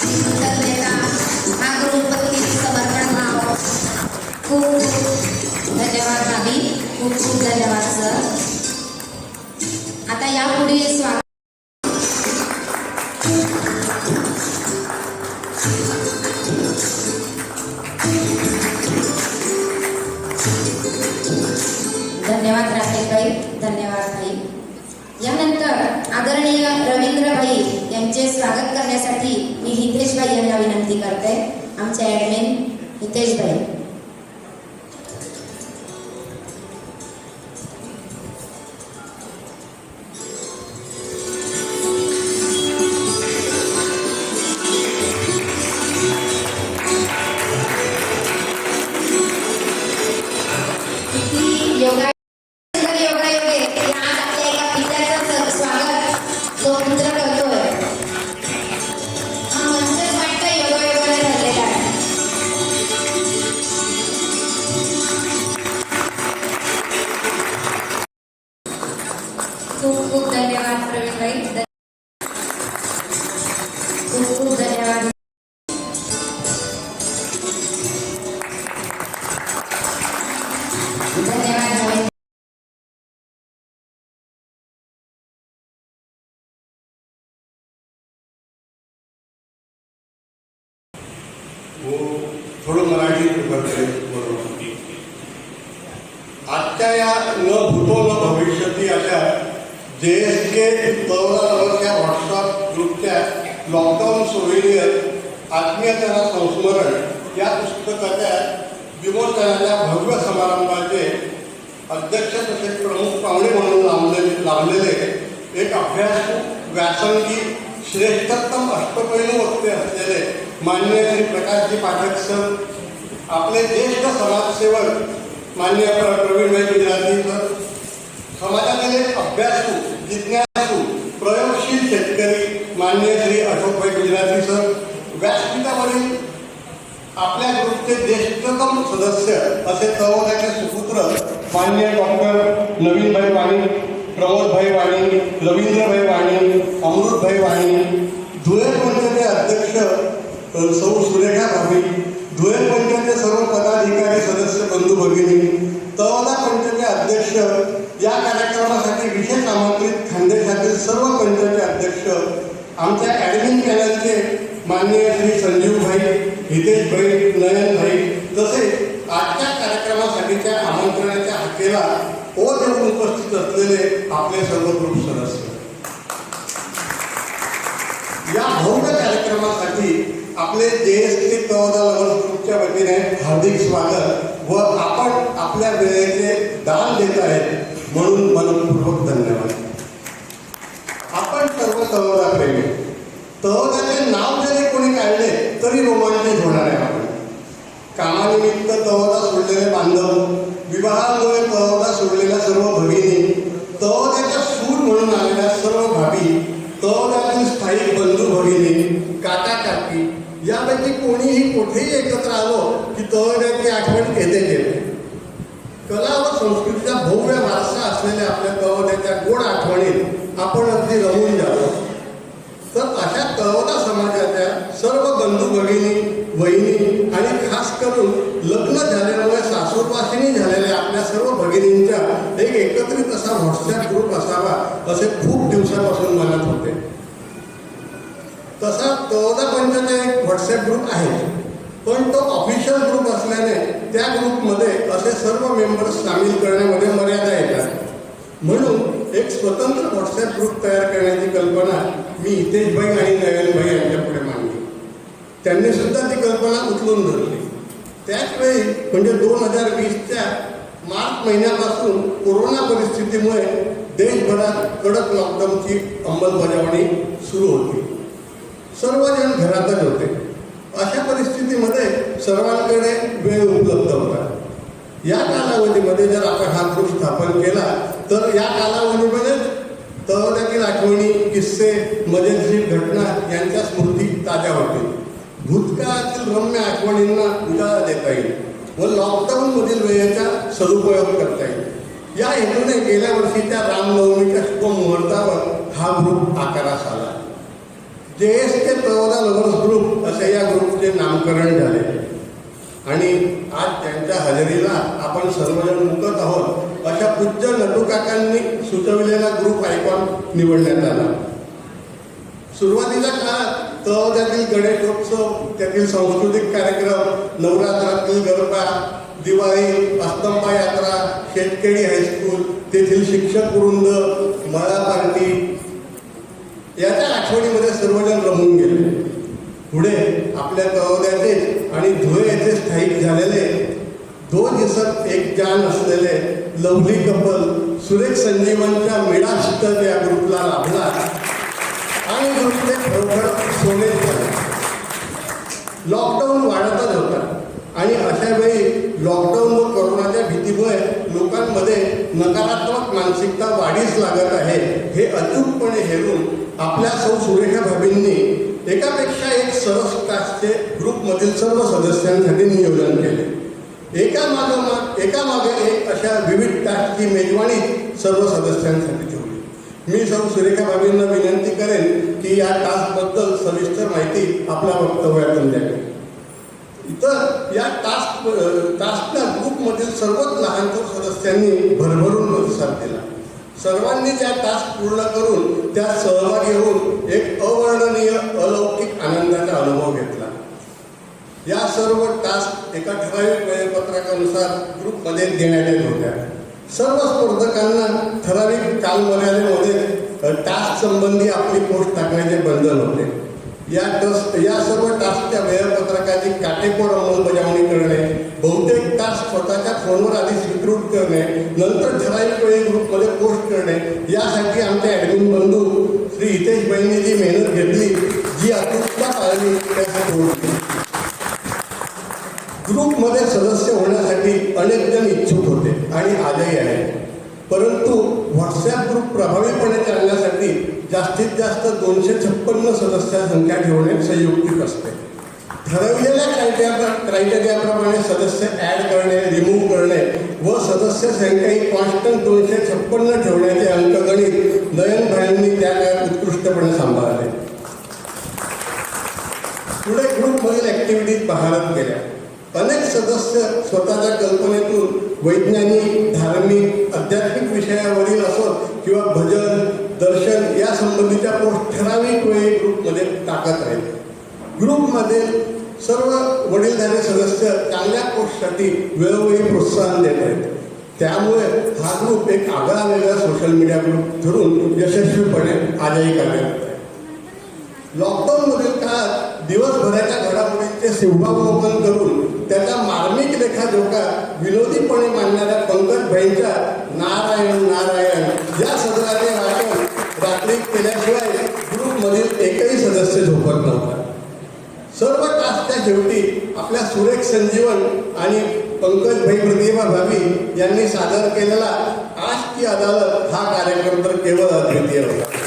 कृतज्ञता हा गुरु खूप खूप धन्यवाद सर. आता यापुढील स्वागत धन्यवाद राकेशभाई, धन्यवाद भाई. यानंतर आदरणीय रवींद्रभाई यांचे स्वागत करण्यासाठी मी हितेशभाई यांना विनंती करते. आमचे ॲडमिन हितेशभाई. योगा योगायोगे आज आपल्या एका पित्याचं स्वागत जो मित्र करतोय. हा मंचच वाटतं योगायोगाने ठरलेला आहे. खूप खूप धन्यवाद प्रवीणभाई. खूप खूप धन्यवाद. धन्यवाद भाई. वो थोडं मराठीत करते बरोबर. आजच्या या न भूतो न भविष्यती अशा JSK तवराच्या व्हॉट्सअप ग्रुपच्या लॉकडाऊन सोव्हिनियर आत्मीयतेला संस्मरण या पुस्तकाच्या विमोचनाच्या भव्य समारंभाचे अध्यक्ष तसेच प्रमुख पाहुणे म्हणून लावलेले एक अभ्यासू व्यासंगी श्रेष्ठतम अष्टपैलू वक्ते असलेले माननीय श्री प्रकाशजी पाठक सर, आपले ज्येष्ठ समाजसेवक माननीय प्रवीणभाई गुजराती सर, समाजातील एक अभ्यासू जिज्ञासू प्रयोगशील शेतकरी माननीय श्री अशोकभाई गुजराती सर, व्यासपीठावरील आपल्या ग्रुपचे ज्येष्ठतम सदस्य असे तवोदाचे सुपुत्र माननीय डॉक्टर नवीनभाई वाणी, प्रमोदभाई वाणी, रवींद्रभाई वाणी, अमृतभाई वाणी, धुळे पंचायतचे अध्यक्ष सौ सुरेखा भाभी, धुळे पंचायतचे सर्व पदाधिकारी सदस्य बंधू भगिनी, तळोदा पंचायतचे अध्यक्ष, या कार्यक्रमासाठी विशेष आमंत्रित खानदेशातील सर्व पंचायतचे अध्यक्ष, आमच्या ॲडमिन पॅनलचे माननीय श्री संजीवभाई, हितेशभाई, नयनभाई, तसेच आजच्या कार्यक्रमासाठीच्या आमंत्रणाच्या हाकेला ओ देऊन उपस्थित असलेले आपले सर्व ग्रुप सदस्य. या भव्य कार्यक्रमासाठी आपले JSK तळोदा लव्हर्स ग्रुपच्या वतीने हार्दिक स्वागत व आपण आपल्या वेळेचे दान देत आहेत म्हणून मनपूर्वक धन्यवाद. आपण सर्व तळोदा प्रेमी, तळोदाचे नाव जरी कोणी काढले तरी रोमांचित होणार आहे. आपण कामानिमित्त तळोदा सोडलेले बांधव, विवाहामुळे तळोदा सोडलेल्या सर्व भगिनी, तळोद्याच्या सूर म्हणून आलेल्या सर्व भाभी, तळोद्यातील स्थायिक बंधू भगिनी, काका काकी, यापैकी कोणीही कुठेही एकत्र आलो की तळोद्याची आठवण येते येते. कला व संस्कृतीचा भव्य वारसा असलेल्या आपल्या तळोद्याच्या गोड आठवणीत आपण अगदी रमून जातो. तर अशा तळोदा समाजाच्या सर्व बंधू भगिनी, वहिनी आणि खास करून लग्न झाल्यामुळे सासूरवासिनी झालेल्या आपल्या सर्व भगिनींचा एक एकत्रित असा व्हॉट्सॲप ग्रुप असावा असे खूप दिवसापासून मनात होते. तसा तळोदा पंचायतचा एक व्हॉट्सॲप ग्रुप आहे, पण तो ऑफिशियल ग्रुप असल्याने त्या ग्रुपमध्ये असे सर्व मेंबर्स सामील करण्यामध्ये मर्यादा येतात. म्हणून एक स्वतंत्र व्हॉट्सॲप ग्रुप तयार करण्याची कल्पना मी हितेशभाई आणि नयनभाई यांच्यापुढे मांडली. त्यांनी सुद्धा ती कल्पना उचलून धरली. त्याचवेळी म्हणजे 2020च्या मार्च महिन्यापासून कोरोना परिस्थितीमुळे देशभरात कडक लॉकडाऊनची अंमलबजावणी सुरू होती. सर्वजण घरातच होते. अशा परिस्थितीमध्ये सर्वांकडे वेळ उपलब्ध होता. या कालावधीमध्ये जर आपण हा ग्रुप स्थापन केला तर या कालावधीमध्ये तळोद्यातील आठवणी, किस्से, मजेशीर घटना यांच्या स्मृती ताज्या होतील. भूतकाळातील रम्य आठवणींना उजाळा देता येईल व लॉकडाऊनमधील वेळेचा सदुपयोग करता येईल. या हेतूने गेल्या वर्षीच्या रामनवमीच्या शुभ मुहूर्तावर हा ग्रुप आकारास आला. JSK तळोदा लव्हर्स ग्रुप असे या ग्रुपचे नामकरण झाले. आणि आज त्यांच्या हजेरीला आपण सर्वजण मुकत आहोत अशा पूज्य नटू काकांनी सुचविलेला ग्रुप आयकॉन निवडण्यात आला. सुरुवातीच्या काळात तळोद्यातील गणेशोत्सव, त्यातील सांस्कृतिक कार्यक्रम, नवरात्रातील गरबा, दिवाळी, अस्तंबा यात्रा, शेतकरी हायस्कूल, तेथील शिक्षक वृंद, मळा पार्टी याच्या आठवणीमध्ये सर्वजण रमून गेले. पुढे आपल्या तळोद्याचे आणि धुळे येथे स्थायिक झालेले 2 दिवसात एक जान असलेले लवली कपल सुरेख संजीवनच्या मिळाशिष्ट या ग्रुपला लाभला आणि ग्रुपचे खरोखर सोने झाले. लॉकडाऊन वाढतच होता आणि अशा वेळी लॉकडाऊन व कोरोनाच्या भीतीमुळे लोकांमध्ये नकारात्मक मानसिकता वाढीस लागत आहे हे अचूकपणे हेरून आपल्या सौ सुरेखा भाभींनी एकापेक्षा एक सरस टास्कचे ग्रुपमधील सर्व सदस्यांसाठी नियोजन केले. एकामागे एक अशा विविध टास्कची मेजवानी सर्व सदस्यांसाठी ठेवली. मी सौ सुरेखा भाभींना विनंती करेन की या टास्कबद्दल सविस्तर माहिती आपल्या वक्तव्यातून द्यावी. तर या टास्कला ग्रुपमधील सर्वच लहान सदस्यांनी भरभरून प्रतिसाद दिला. सर्वांनी त्या टास्क पूर्ण करून त्यात सहभागी होऊन एक अवर्णनीय अलौकिक आनंदाचा अनुभव घेतला. या सर्व टास्क एका ठराविक वेळापत्रकानुसार ग्रुपमध्ये देण्यात येत होत्या. सर्व स्पर्धकांना ठराविक कालमर्यादेमध्ये टास्क संबंधी आपली पोस्ट टाकण्याचे बंधन होते. या सर्व टास्कच्या वेळापत्रकाची काटेकोर अंमलबजावणी करणे, बहुतेक टास्क स्वतःच्या फोनवर आधी स्वीकृत करणे, नंतर ठराविक वेळी ग्रुपमध्ये पोस्ट करणे यासाठी आमच्या ॲडमिन बंधू श्री हितेश बाईंनी जी मेहनत घेतली, जी अचूकता पाळली त्यासाठी होती. ग्रुपमध्ये सदस्य होण्यासाठी अनेक जण इच्छुक होते आणि आजही आहेत, परंतु व्हॉट्सॲप ग्रुप प्रभावीपणे चालण्यासाठी जास्तीत जास्त 256 सदस्य संख्या ठेवणे संयुक्तिक असते. ठरवलेल्या क्रायटेरियाप्रमाणे सदस्य ॲड करणे, रिमूव्ह करणे व सदस्य संख्या ही कॉन्स्टंट 256 ठेवण्याचे अंकगणित नयन भाईंनी त्या काळात उत्कृष्टपणे सांभाळले. पुढे ग्रुपमधील ॲक्टिव्हिटीज बहारत केल्या. अनेक सदस्य स्वतःच्या कल्पनेतून वैज्ञानिक, धार्मिक, आध्यात्मिक विषयावरील असोत किंवा भजन, दर्शन या संबंधीच्या पोस्ट ठराविक वेळी ग्रुपमध्ये टाकत आहेत. ग्रुपमध्ये सर्व वडीलधारी सदस्य चांगल्या पोस्टसाठी वेळोवेळी प्रोत्साहन देत आहेत. त्यामुळे हा ग्रुप एक आगळा वेगळा सोशल मीडिया ग्रुप ठरून यशस्वीपणे आजही कार्यरत आहे. लॉकडाऊनमधील काळात दिवसभराच्या घडामोडींचे सिंहावलोकन करून त्याचा मार्मिक लेखाजोखा विनोदीपणे मांडणाऱ्या पंकज भाईंच्या नारायण नारायण या सदराचे वाचन रात्री केल्याशिवाय ग्रुपमधील एकही सदस्य झोपत नव्हता. सर्व टास्कच्या शेवटी आपल्या सुरेख संजीवन आणि पंकज भाई प्रतिभा भाभी यांनी सादर केलेला आज की अदालत हा कार्यक्रम तर केवळ अद्वितीय होता.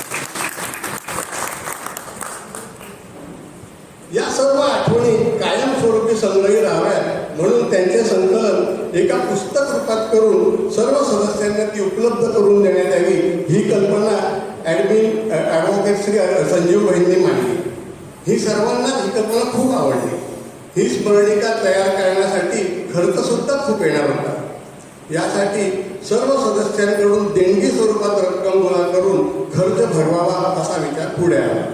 या सर्व आठवणी कायमस्वरूपी संग्रही राहाव्यात म्हणून त्यांचे संकलन एका पुस्तक रूपात करून सर्व सदस्यांना ती उपलब्ध करून देण्यात यावी ही कल्पना ॲडव्होकेट श्री संजीव भाईंनी मांडली. ही सर्वांना ही कल्पना खूप आवडली. ही स्मरणिका तयार करण्यासाठी खर्चसुद्धा खूप येणार होता. यासाठी सर्व सदस्यांकडून देणगी स्वरूपात रक्कम गोळा करून खर्च भरवावा असा विचार पुढे आला.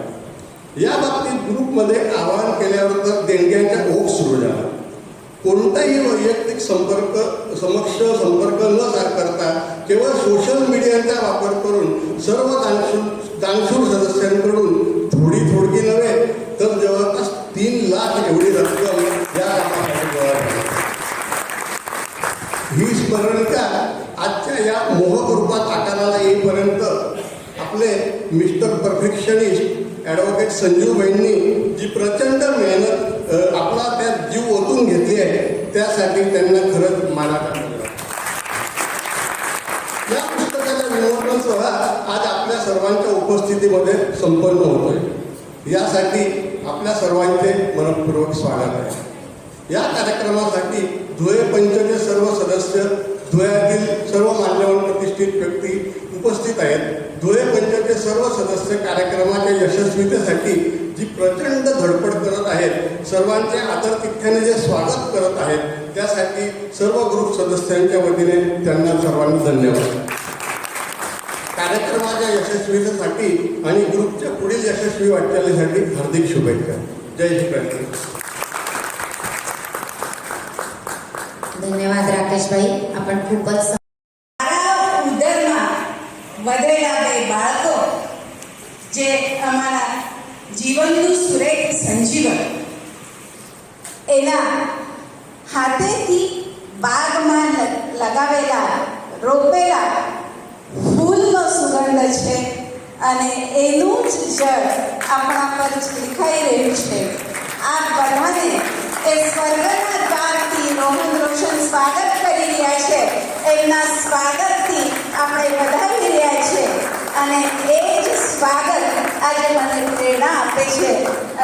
या बाबतीत ग्रुपमध्ये आवाहन केल्यावर तर देणग्यांचा ओघ सुरू झाला. कोणताही वैयक्तिक संपर्क न करता केवळ सोशल मीडियाचा वापर करून सर्व दानशूर सदस्यांकडून थोडकी नव्हे तर जवळपास 3 लाख एवढी रक्कम या कामासाठी गोळा झाली. ही स्मरणिका आजच्या या मोहक रूपात आकाराला येईपर्यंत आपले मिस्टर परफेक्शनिस्ट ॲडव्होकेट संजीव भाईंनी जी प्रचंड मेहनत आपला त्यात जीव ओतून घेतली आहे त्यासाठी त्यांना खरंच माना टाकला. या पुस्तकाचा विमोचन सोहळा आज आपल्या सर्वांच्या उपस्थितीमध्ये संपन्न होतोय. यासाठी आपल्या सर्वांचे मनपूर्वक स्वागत आहे. या कार्यक्रमासाठी धुळे पंचचे सर्व सदस्य धुळ्यातील सर्व मान्यवर प्रतिष्ठित व्यक्ती उपस्थित आहेत. धुळे पंचायतचे सर्व सदस्य कार्यक्रमाच्या यशस्वीतेसाठी जी प्रचंड धडपड करत आहेत, सर्वांचे आदरातिथ्याने जे स्वागत करत आहेत, त्यासाठी सर्व ग्रुप सदस्यांच्या वतीने त्यांना सर्वांना धन्यवाद. कार्यक्रमाच्या यशस्वीतेसाठी आणि ग्रुपच्या पुढील यशस्वी वाटचालीसाठी हार्दिक शुभेच्छा. जय श्री कृष्ण. धन्यवाद राकेशभाई, आपण खूपच મારા ઉદરમાં વધેલા બે બાળકો જે અમારા જીવનનું સુરેખ સંજીવન એના હાથેથી બાગમાં લગાવેલા રોપેલા ફૂલનો સુગંધ છે અને એનું જ જળ આપણા પર છલકાઈ રહ્યું છે. આ બધાને એ સ્વર્ગના દ્વારથી રોહન રોશન સ્વાગત કરી રહ્યા છે. એમના સ્વાગતથી આપણે વધાવી રહ્યા છે અને એ જ સ્વાગત આજે મને પ્રેરણા આપે છે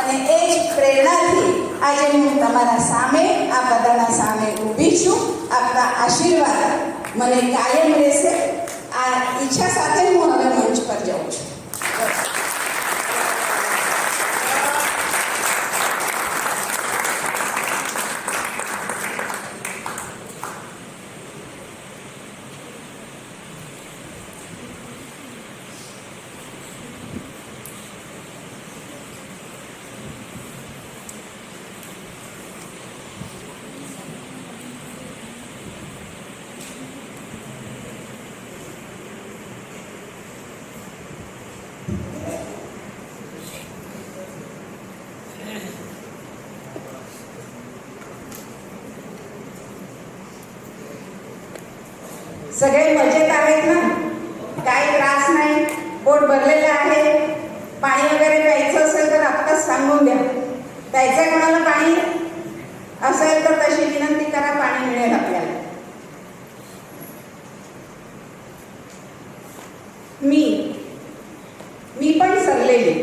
અને એ જ પ્રેરણાથી આજે હું તમારા સામે આ બધાના સામે ઊભી છું. આપના આશીર્વાદ મને કાયમ રહેશે. આ ઈચ્છા સાથે હું હવે મંચ પર જાઉં છું. सगळे मजेत आहेत ना? काही त्रास नाही? पोट भरलेलं आहे? पाणी वगैरे प्यायचं असेल तर आत्ताच सांगून द्या. प्यायचं कोणाला पाणी असेल तर तशी विनंती करा, पाणी मिळेल आपल्याला. मी पण सरलेली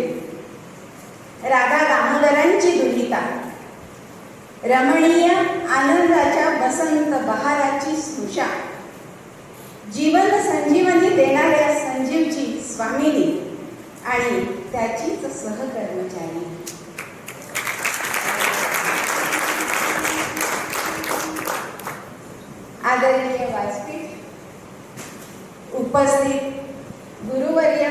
राधा दामोदरांची दुहिता, रमणीय आनंदाच्या बसंत बहाराची स्नुषा, जीवन संजीवनी देणाऱ्या संजीवची स्वामिनी आणि त्याचीच सहकर्मचारी. आदरणीय व्यासपीठ, उपस्थित गुरुवर्य,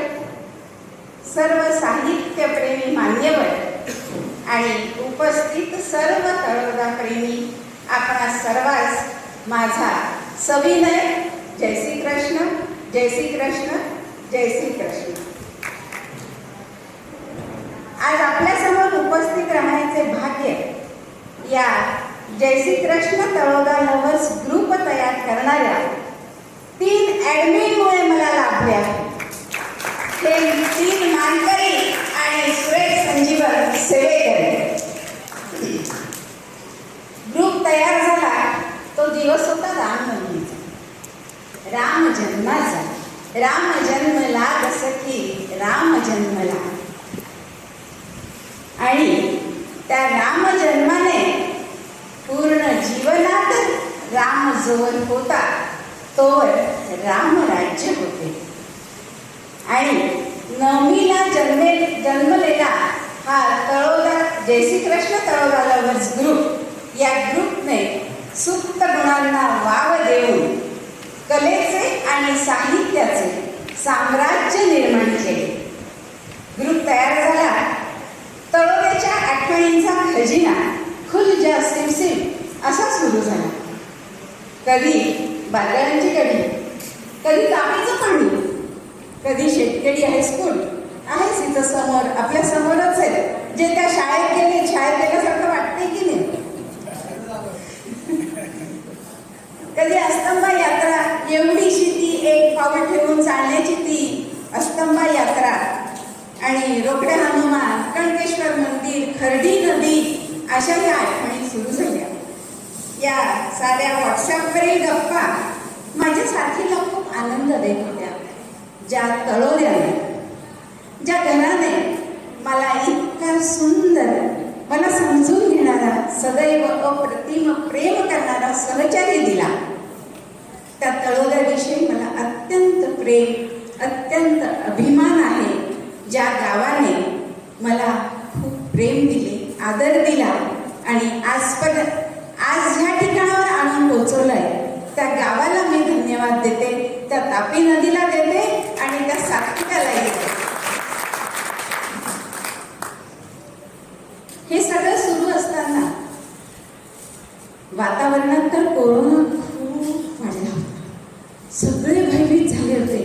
सर्व साहित्यप्रेमी मान्यवर आणि उपस्थित सर्व तळोदा-प्रेमी, आपणा सर्वांस माझा सविनय जय श्री कृष्ण, जय श्री कृष्ण, जय श्री कृष्ण. आज आपल्यासमोर उपस्थित राहण्याचे भाग्य या जय श्री कृष्ण तळोदा लव्हर्स ग्रुप तयार करणाऱ्या 3 ॲडमिनमुळे मला लाभले आहे. हे 3 मानकरी आणि सुरेश संजीवन सेवेकरी. ग्रुप तयार झाला तो दिवस होता रामनवमीचा, राम जन्माचा. राम जन्मला सखी, राम जन्मला. आणि त्या राम जन्माने पूर्ण जीवनात राम जोवर होता तोवर राम राज्य होते. आणि नवमीला जन्मलेला हा तळोदा जय श्री कृष्ण तळोदा लव्हर्स ग्रुप, या ग्रुपने सुप्त गुणांना वाव देऊन कलेचे आणि साहित्याचे साम्राज्य निर्माण केले. ग्रुप तयार झाला. तळोद्याच्या आठवणींचा खजिना खुलजा सिमसिम असा सुरू झाला. कधी बादळांची कडी, कधी तापीचं पाणी, कधी शेतकरी हायस्कूल आहेच इथं समोर, आपल्या समोरच आहे, जे त्या शाळेत गेल्यासारखं वाटतंय की नाही. कधी अस्तंबा यात्रा, एवढीशी ती एक पाऊल ठेवून चालण्याची ती अस्तंबा यात्रा, आणि रोकडे हनुमान, कणकेश्वर मंदिर, खर्डी नदी, अशा या आठवणी सुरू झाल्या. या साऱ्या व्हॉट्सअपवरील गप्पा माझ्या साथीला खूप आनंद देत होत्या. ज्या तळोद्याने, ज्या घराने मला इतका सुंदर, मला समजून घेणारा, सदैव अप्रतिम प्रेम करणारा सहचारी दिला, त्या तळोद्याविषयी मला अत्यंत प्रेम, अत्यंत अभिमान आहे. ज्या गावाने मला खूप प्रेम दिले, आदर दिला आणि आज ह्या ठिकाणावर आणून पोहोचवलंय, त्या गावाला मी धन्यवाद देते, त्या तापी नदीला देते आणि त्या साक्षीला देते. हे सगळं सुरू असताना वातावरणात तर कोरोना खूप वाढला होता. सगळे भयभीत झाले होते.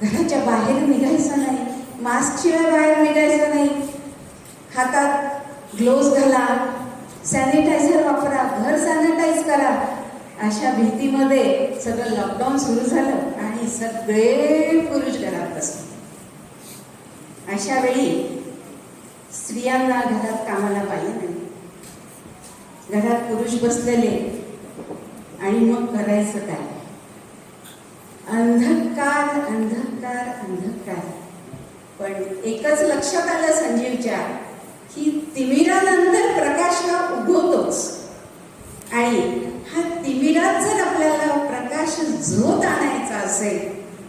घराच्या बाहेर निघायचं नाही, मास्क शिवाय बाहेर निघायचं नाही, हातात ग्लोव्ज घाला, सॅनिटायझर वापरा, घर सॅनिटाईज करा. अशा भीतीमध्ये सगळं लॉकडाऊन सुरू झालं आणि सगळे पुरुष घरात बसले. अशा वेळी स्त्रियांना घरात कामाला पाहिजे नाही. घरात पुरुष बसलेले आणि मग करायचं काय? अंधकार अंधकार अंधकार. पण एकच लक्षात आलं संजीवच्या, की तिमिरानंतर प्रकाश हा उगवतोच आणि हा तिमिरात जर आपल्याला प्रकाश झोत आणायचा असेल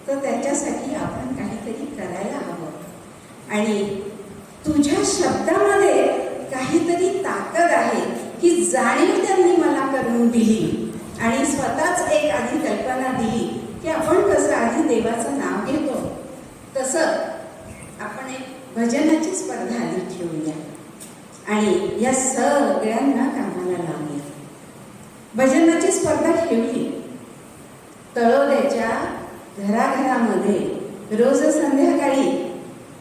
तर त्याच्यासाठी आपण काहीतरी करायला हवं. आणि तुझ्या शब्दामध्ये काहीतरी ताकद आहे ही जाणीव त्यांनी मला करून दिली आणि स्वतःच एक आधी कल्पना दिली की आपण कसं आधी देवाचं नाव घेतो तसं आपण एक भजनाची स्पर्धा आधी ठेवूया आणि या सगळ्यांना कामाला लावूया. भजनाची स्पर्धा ठेवली. तळोद्याच्या घराघरामध्ये रोज संध्याकाळी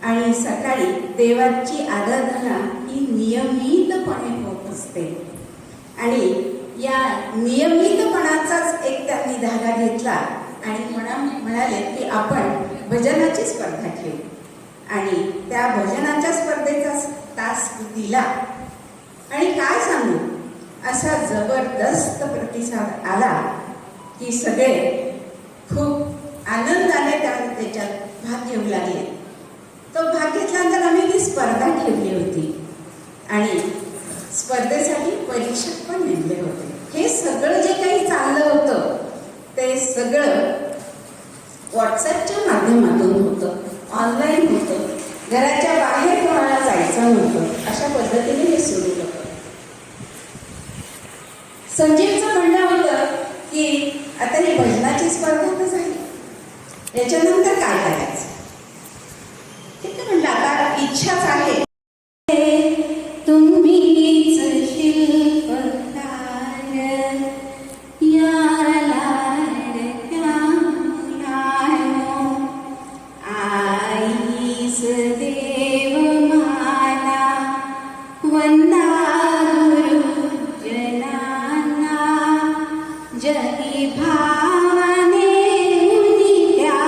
आणि सकाळी देवाची आराधना ही नियमितपणे होत असते आणि या नियमितपणाचाच एक त्यांनी धागा घेतला आणि म्हणाले की आपण भजनाची स्पर्धा ठेवू. आणि त्या भजनाच्या स्पर्धेचा तास दिला आणि काय सांगू, असा जबरदस्त प्रतिसाद आला की सगळे खूप आनंदाने त्याच्यात भाग घेऊ लागले. तो भाग घेतल्यानंतर आम्ही ती स्पर्धा ठेवली होती आणि स्पर्धेसाठी परीक्षक पण नेमले होते. हे सगळं जे काही चाललं होतं ते सगळं व्हॉट्सॲपच्या माध्यमातून होतं, ऑनलाईन होतं, घराच्या बाहेर कोणाला जायचं नव्हतं. अशा पद्धतीने हे सुरू होतं. संजीवचं म्हणणं होतं की आता ही भजनाची स्पर्धा तर झाली, याच्यानंतर काय करायचं? ठीक आहे म्हणलं, आता इच्छाच आहे. तुम्हीच शिल्पकार या लाडक्या मुलांनो, आईस देव माना, वंदा गुरुजनांना, जगी भावाने उनित्या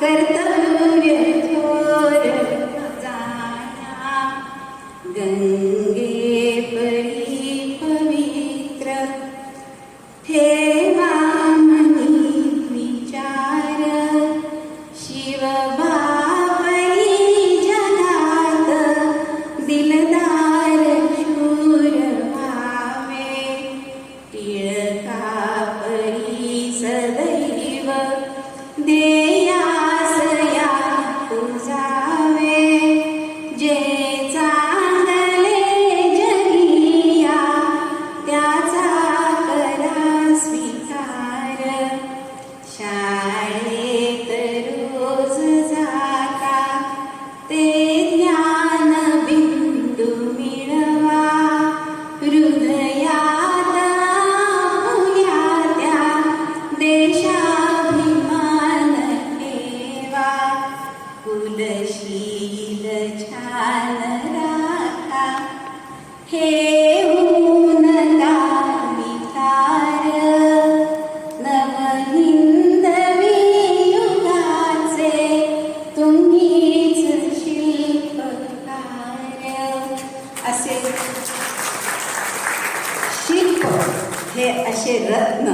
कर्तव्य थोर जाणा, गंगे परी पवित्र ठेवा मनी विचार, शिव बापरी जगात दिलदार शूर व्हावे, टिळका परी सदैव देयास या पूजावे, जे चांगले जगिया त्याचा करा स्वीकार, शाळेत रोज जाता ते ज्ञान बिंदू मिळवा, हृदयात आपुल्या त्या देशाभिमान ठेवा, कुलशील छान राखा, ठेवून विचार, नवहिंदवी युगाचे तुम्हीच शिल्पकार. असे शिल्प हे असे रत्न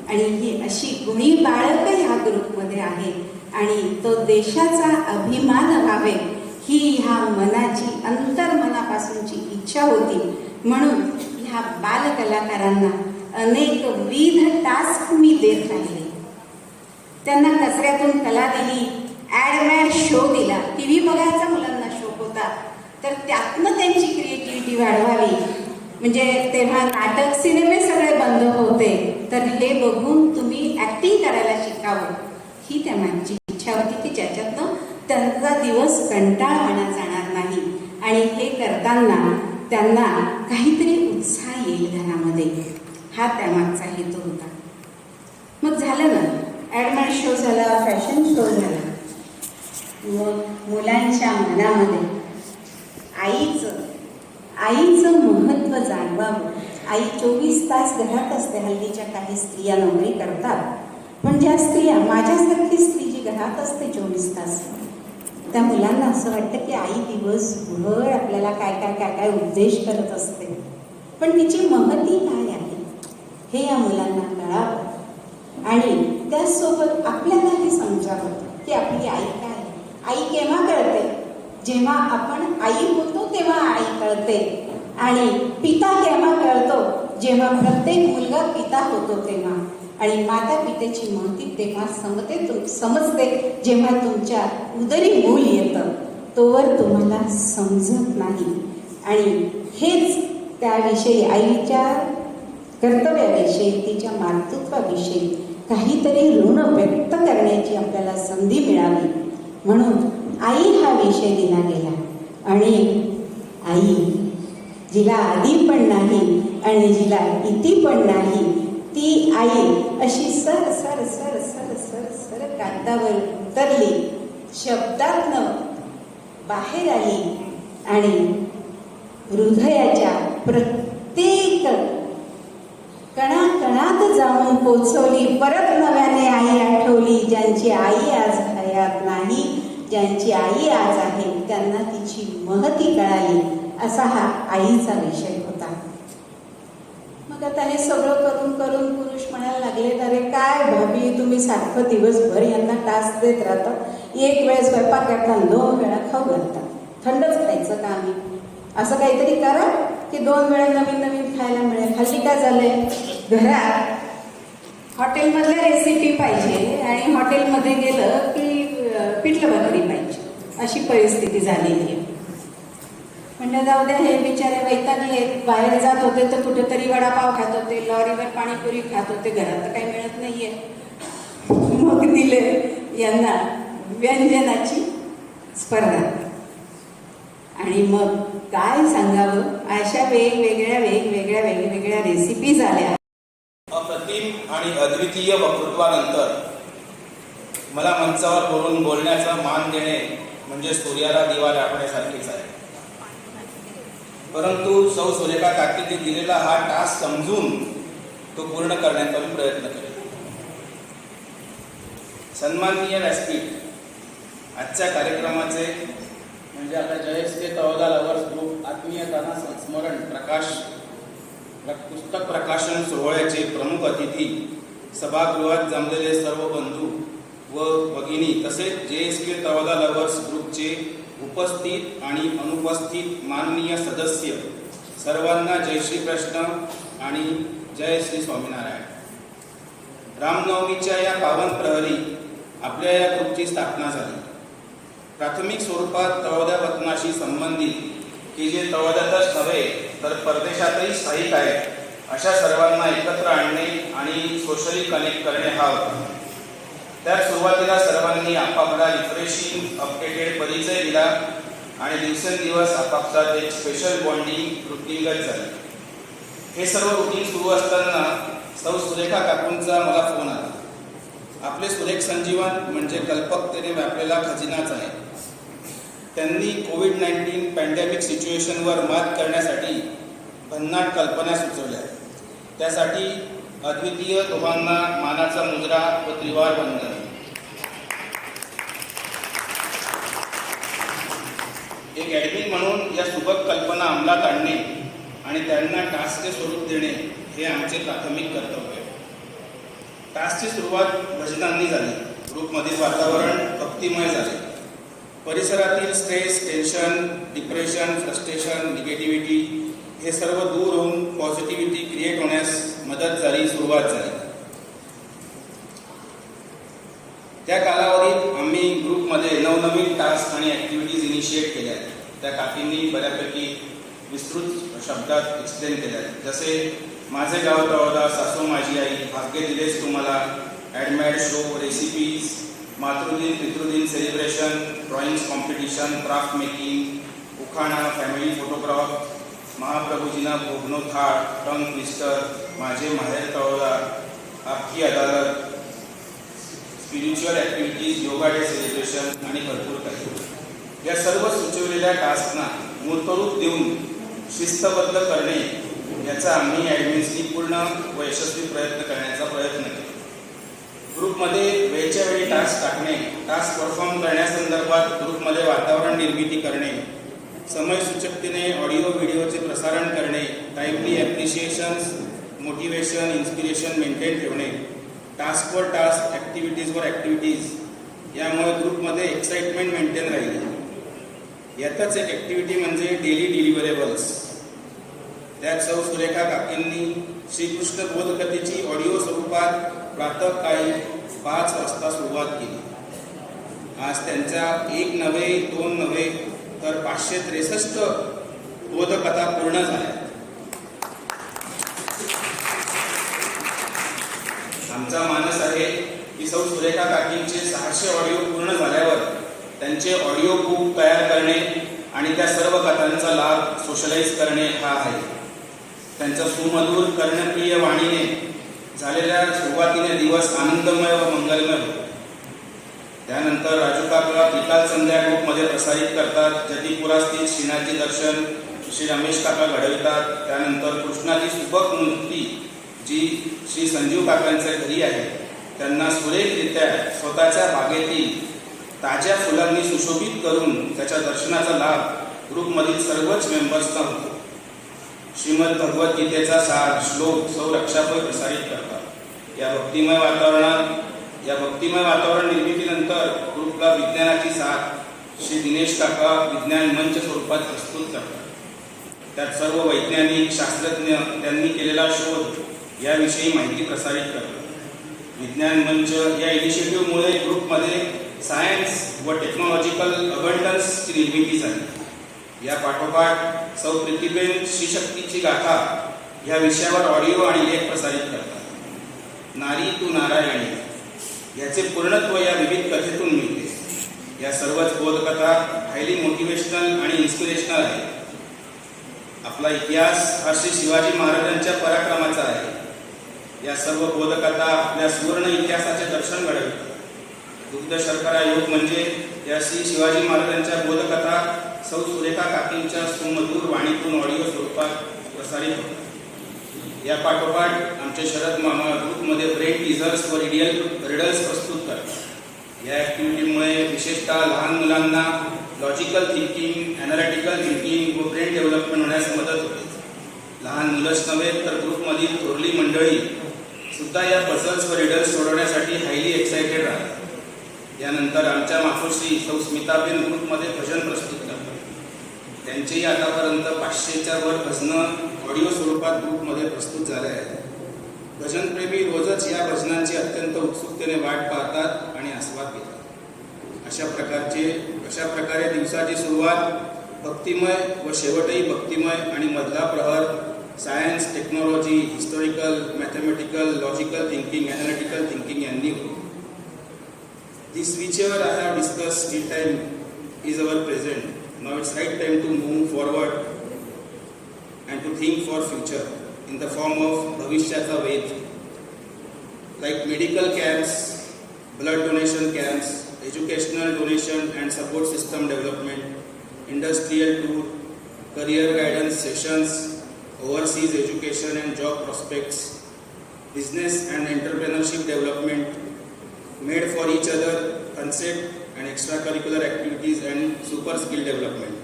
आणि ही अशी गुणी बाळक ह्या ग्रुपमध्ये आहे आणि तो देशाचा अभिमान व्हावे ही ह्या मनाची अंतर्मनापासूनची इच्छा होती. म्हणून ह्या बालकलाकारांना अनेकविध टास्क मी देत राहिले. त्यांना कचऱ्यातून कला दिली, ॲड शो दिला. टी व्ही बघायचा मुलांना शौक होता, तर त्यातनं त्यांची क्रिएटिव्हिटी वाढवावी. म्हणजे तेव्हा नाटक सिनेमे सगळे बंद होते, तर हे बघून तुम्ही ॲक्टिंग करायला शिकावं ही त्या मागची इच्छा होती की ज्याच्यातनं त्यांचा दिवस कंटाळवाणा जाणार नाही आणि हे करताना त्यांना काहीतरी उत्साह येईल घरामध्ये. हा त्यामागचा हेतू होता. मग झालं ना, ॲडमॅन शो झाला, फॅशन शो झाला. मग मुलांच्या मनामध्ये आईचं महत्त्व जाणवावं. आई 24 तास घरात असते. हल्लीच्या काही स्त्रिया नोकरी करतात, पण ज्या स्त्रिया, माझ्यासारखी स्त्री जी घरात असते 24 तास, त्या मुलांना असं वाटतं की आई दिवसभर आपल्याला काय काय काय काय उपदेश करत असते, पण तिची महती काय आहे हे या मुलांना कळावं. आणि त्याचसोबत आपल्यालाही समजावं की आपली आई काय आहे. आई केव्हा कळते? जेव्हा आपण आई होतो तेव्हा आई कळते. आणि पिता केव्हा कळतो? जेव्हा प्रत्येक मुलगा पिता होतो तेव्हा. आणि माता पितेची महती तेव्हा समजते जेव्हा तुमच्या उदरी मूल येतं, तोवर तुम्हाला समजत नाही. आणि हेच त्याविषयी, आईच्या कर्तव्याविषयी, तिच्या मातृत्वाविषयी काहीतरी ऋण व्यक्त करण्याची आपल्याला संधी मिळावी म्हणून आई हा विषय दिला गेला. आणि आई जिला आदी पण नाही आणि जिला इति पण नाही, ती आई अशी sir sir sir sir sir sir कागदावर उतरली, शब्दातनं बाहेर आली आणि हृदयाच्या प्रत्येक कणाकणात जाऊन पोचवली. परत नव्याने आई आठवली. ज्यांची आई आज हयात नाही, ज्यांची आई आज आहे, त्यांना तिची महती कळाली. असा हा आईचा विषय होता. मग आता हे सगळं करून करून पुरुष म्हणायला लागले, अरे काय भाभी तुम्ही सारखं दिवसभर यांना टास्क देत राहता, एक वेळ स्वयंपाक करता, 2 वेळा खाऊ घालता, थंडच खायचं का आम्ही? असं काहीतरी करा की 2 वेळा नवीन नवीन खायला मिळेल. हल्ली काय झालंय, घरात हॉटेलमधल्या रेसिपी पाहिजे आणि हॉटेलमध्ये गेलं की पिठलं भाकरी पाहिजे, अशी परिस्थिती झालेली आहे. म्हणजे जाऊ द्या, हे बिचारे वैतागले. बाहेर जात होते तर कुठेतरी वडापाव खात होते, लॉरीवर पाणीपुरी खात होते, घरात तर काही मिळत नाहीये. मग दिले यांना व्यंजनाची स्पर्धा. आणि मग काय सांगावं, अशा वेगवेगळ्या रेसिपीज आल्या. अप्रतिम आणि अद्वितीय वक्तृत्वानंतर मला मंचावर बोलण्याचा मान देणे म्हणजे सूर्याला दिवा दाखवण्यासारखेच आहे. परंतु सौ सुरेखा काकीने दिलेला हा टास्क समजून तो पूर्ण करण्याचा मी प्रयत्न करेन. सन्माननीय व्यासपीठ, आजच्या कार्यक्रमाचे म्हणजे आता जयश्री तळोदा लवर्स ग्रुप आत्मीयताना संस्मरण पुस्तक प्रकाशन सोहळ्याचे प्रमुख अतिथी, सभागृहात जमलेले सर्व बंधू व भगिनी, तसेच JSK तळोदा लवर्स ग्रुपचे उपस्थित आणि अनुपस्थित माननीय सदस्य, सर्वांना जय श्री कृष्ण आणि जय श्री स्वामीनारायण. रामनवमीच्या या पावन प्रहरी आपल्या या ग्रुपची स्थापना झाली. प्राथमिक स्वरूपात तळोदा वतनाशी संबंधित की जे तळोद्यातच नव्हे तर परदेशातही स्थायिक आहेत, अशा सर्वांना एकत्र आणणे आणि सोशली कनेक्ट करणे हा होता. त्यात सुरुवातीला सर्वांनी आपापला रिफ्रेशिंग अपडेटेड परिचय दिला आणि दिवसेंदिवस आपापसात एक स्पेशल बॉन्डिंग वृत्तीगत झाली. हे सर्व रुटीन सुरू असताना सौ सुरेखा काकूंचा मला फोन आला. आपले सुरेख संजीवन म्हणजे कल्पकतेने व्यापलेला खजिनाच आहे. त्यांनी कोविड-19 पॅन्डेमिक सिच्युएशनवर मात करण्यासाठी भन्नाट कल्पना सुचवल्या. त्यासाठी अद्वितीय दोघांना मानाचा मुजरा व त्रिवार वंदन. एक ॲडमिन म्हणून या सुबक कल्पना अंमलात आणणे आणि त्यांना टास्कचे स्वरूप देणे हे आमचे प्राथमिक कर्तव्य. टास्कची सुरुवात भजनांनी झाली. ग्रुपमधील वातावरण भक्तिमय झाले. परिसरातील stress, tension, depression, frustration, negativity हे सर्व दूर होऊन पॉझिटिव्हिटी क्रिएट होण्यास मदत पद्धत झाली, सुरुवात झाली. त्या कालावधीत आम्ही ग्रुपमध्ये नवनवीन टास्क आणि ॲक्टिव्हिटीज इनिशिएट केल्या. त्या काकींनी बऱ्यापैकी विस्तृत शब्दात एक्सप्लेन केल्या. जसे माझे गाव तळोदा, सासू माझी आई, भाग्य दिलेस तुम्हाला, ॲडमॅड शो, रेसिपीज, मातृदिन पितृदिन celebration, drawings competition, craft making, उखाणा, फॅमिली फोटोग्राफ, महाप्रभुजीना भोगनो थाळ, टंग ट्विस्टर, माझे माहेर Taloda, Aapki Adalat, spiritual activities, yoga day celebration आणि भरपूर काही. या सर्व सुचवलेल्या टास्कना मूर्तरूप देऊन शिस्तबद्ध करणे याचा आम्ही ॲडमिन्सनी पूर्ण व यशस्वी प्रयत्न करण्याचा प्रयत्न केला. ग्रुपमध्ये वेळच्या वेळी टास्क टाकणे, टास्क परफॉर्म करण्यासंदर्भात ग्रुपमध्ये वातावरण निर्मिती करणे, समयसूचकतेने ऑडिओ व्हिडिओचे प्रसारण करणे, टाईमली ॲप्रिशिएशन्स, मोटिवेशन, इन्स्पिरेशन मेंटेन ठेवणे, टास्कवर टास्क, ॲक्टिव्हिटीजवर ॲक्टिव्हिटीज, यामुळे ग्रुपमध्ये एक्साइटमेंट मेंटेन राहील. यातच एक ॲक्टिव्हिटी म्हणजे डेली डिलिव्हरेबल्स. त्यात सौ सुरेखा काकींनी श्रीकृष्ण बोधकथेची ऑडिओ स्वरूपात प्रातःकाळी 5 वाजता सुरुवात केली. आज त्यांच्या 1 नव्हे 2 नव्हे तर 563 बोधकथा पूर्ण झाल्या. आमचा मानस आहे की सौ सुरेखा काकींचे 600 ऑडिओ पूर्ण झाल्यावर त्यांचे ऑडिओ बुक तयार करणे आणि त्या सर्व कथांचा लाभ सोशलाइज करणे हा आहे. त्यांच्या सुमधुर कर्णप्रिय वाणीने झालेल्या सुरुवातीने दिवस आनंदमय व मंगलमय होते. त्यानंतर राजू काका विकाल संध्या ग्रुपमध्ये प्रसारित करतात. जतीपुरास्थित श्रीनाथजी दर्शन श्री रमेश काका घडवितात. त्यानंतर कृष्णाची सुबक मूर्ती जी श्री संजीव काकांच्या घरी आहे त्यांना सुरेखरित्या स्वतःच्या बागेतील ताज्या फुलांनी सुशोभित करून त्याच्या दर्शनाचा लाभ ग्रुपमधील सर्वच मेंबर्सना होतो. श्रीमद भगवद्गीतेचा सार श्लोक सौ रक्षापै प्रसारित करतात. या भक्तिमय वातावरण निर्मितीनंतर ग्रुपला विज्ञानाची साथ श्री दिनेश काका विज्ञान मंच स्वरूपात प्रस्तुत करतात. त्यात सर्व वैज्ञानिक शास्त्रज्ञ त्यांनी केलेला शोध याविषयी माहिती प्रसारित करतात. विज्ञान मंच या इनिशिएटिव्हमुळे ग्रुपमध्ये सायन्स व टेक्नॉलॉजिकल अबंडन्सची निर्मिती झाली. या पाठोपाठ सौ प्रीतीबेन श्रीशक्तीची गाथा या विषयावर ऑडिओ आणि लेख प्रसारित करतात. नारी तू नारायणी याचे पूर्णत्व या विविध कथेतून मिळते. या सर्वच बोधकथा हायली मोटिवेशनल आणि इन्स्पिरेशनल आहे. आपला इतिहास हा श्री शिवाजी महाराजांच्या पराक्रमाचा आहे. या सर्व बोधकथा आपल्या सुवर्ण इतिहासाचे दर्शन घडवितात. दुग्ध शर्करा योग म्हणजे या श्री शिवाजी महाराजांच्या बोधकथा सौ सुरेखा काकींच्या सुमधुर वाणीतून ऑडिओ स्वरूपात प्रसारित होतात. या पाठोपाठ आमचे शरद मामा ग्रुपमध्ये ब्रेन टीझर्स व रिडल्स प्रस्तुत करतात. या ॲक्टिव्हिटीमुळे विशेषतः लहान मुलांना लॉजिकल थिंकिंग, ॲनालिटिकल थिंकिंग व ब्रेन डेव्हलपमेंट होण्यास मदत होते. लहान मुलंच नव्हे तर ग्रुपमधील थोरली मंडळी सुद्धा या पझल्स व रिडल्स सोडवण्यासाठी हायली एक्सायटेड राहतात. यानंतर आमच्या मातोश्री सौ स्मिताबेन ग्रुपमध्ये भजन प्रस्तुत करतात. त्यांचेही आतापर्यंत 500च्या वर भजनं ऑडिओ स्वरूपात ग्रुपमध्ये प्रस्तुत झाले आहेत. भजनप्रेमी रोजच या भजनांची अत्यंत उत्सुकतेने वाट पाहतात आणि आस्वाद घेतात. अशा प्रकारे दिवसाची सुरुवात भक्तिमय व शेवटही भक्तिमय आणि मधला प्रहर science, technology, historical, mathematical, logical thinking, analytical thinking यांनी होतो. This whichever I have discussed till time is our present. Now it's right time to move forward and to think for future in the form of Bhavishyata Ved. Like medical camps, blood donation camps, educational donation and support system development, industrial tour, career guidance sessions, overseas education and job prospects, business and entrepreneurship development, made for each other concept and extracurricular activities and super skill development.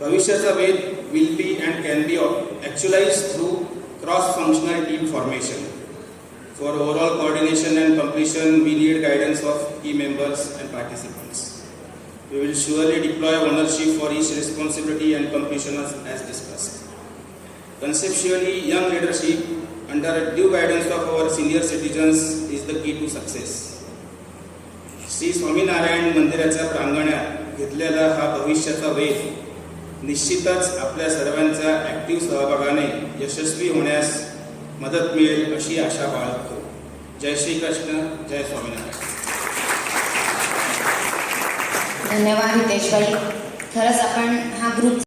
Bhavishyata Ved will be and can be actualized through cross-functional team formation. For overall coordination and completion, we need guidance of key members and participants. We will surely deploy ownership for each responsibility and completion as discussed. Conceptually, young leadership under due guidance of our senior citizens is the key to success. Shri Swaminarayan मंदिराच्या प्रांगणात घेतलेला हा भविष्याचा वेध निश्चितच आपल्या सर्वांच्या active सहभागाने यशस्वी होण्यास मदत मिळेल अशी आशा बाळगतो. जय श्री कृष्ण, जय स्वामीनारायण. धन्यवाद हितेशभाई. खरंच आपण हा ग्रुप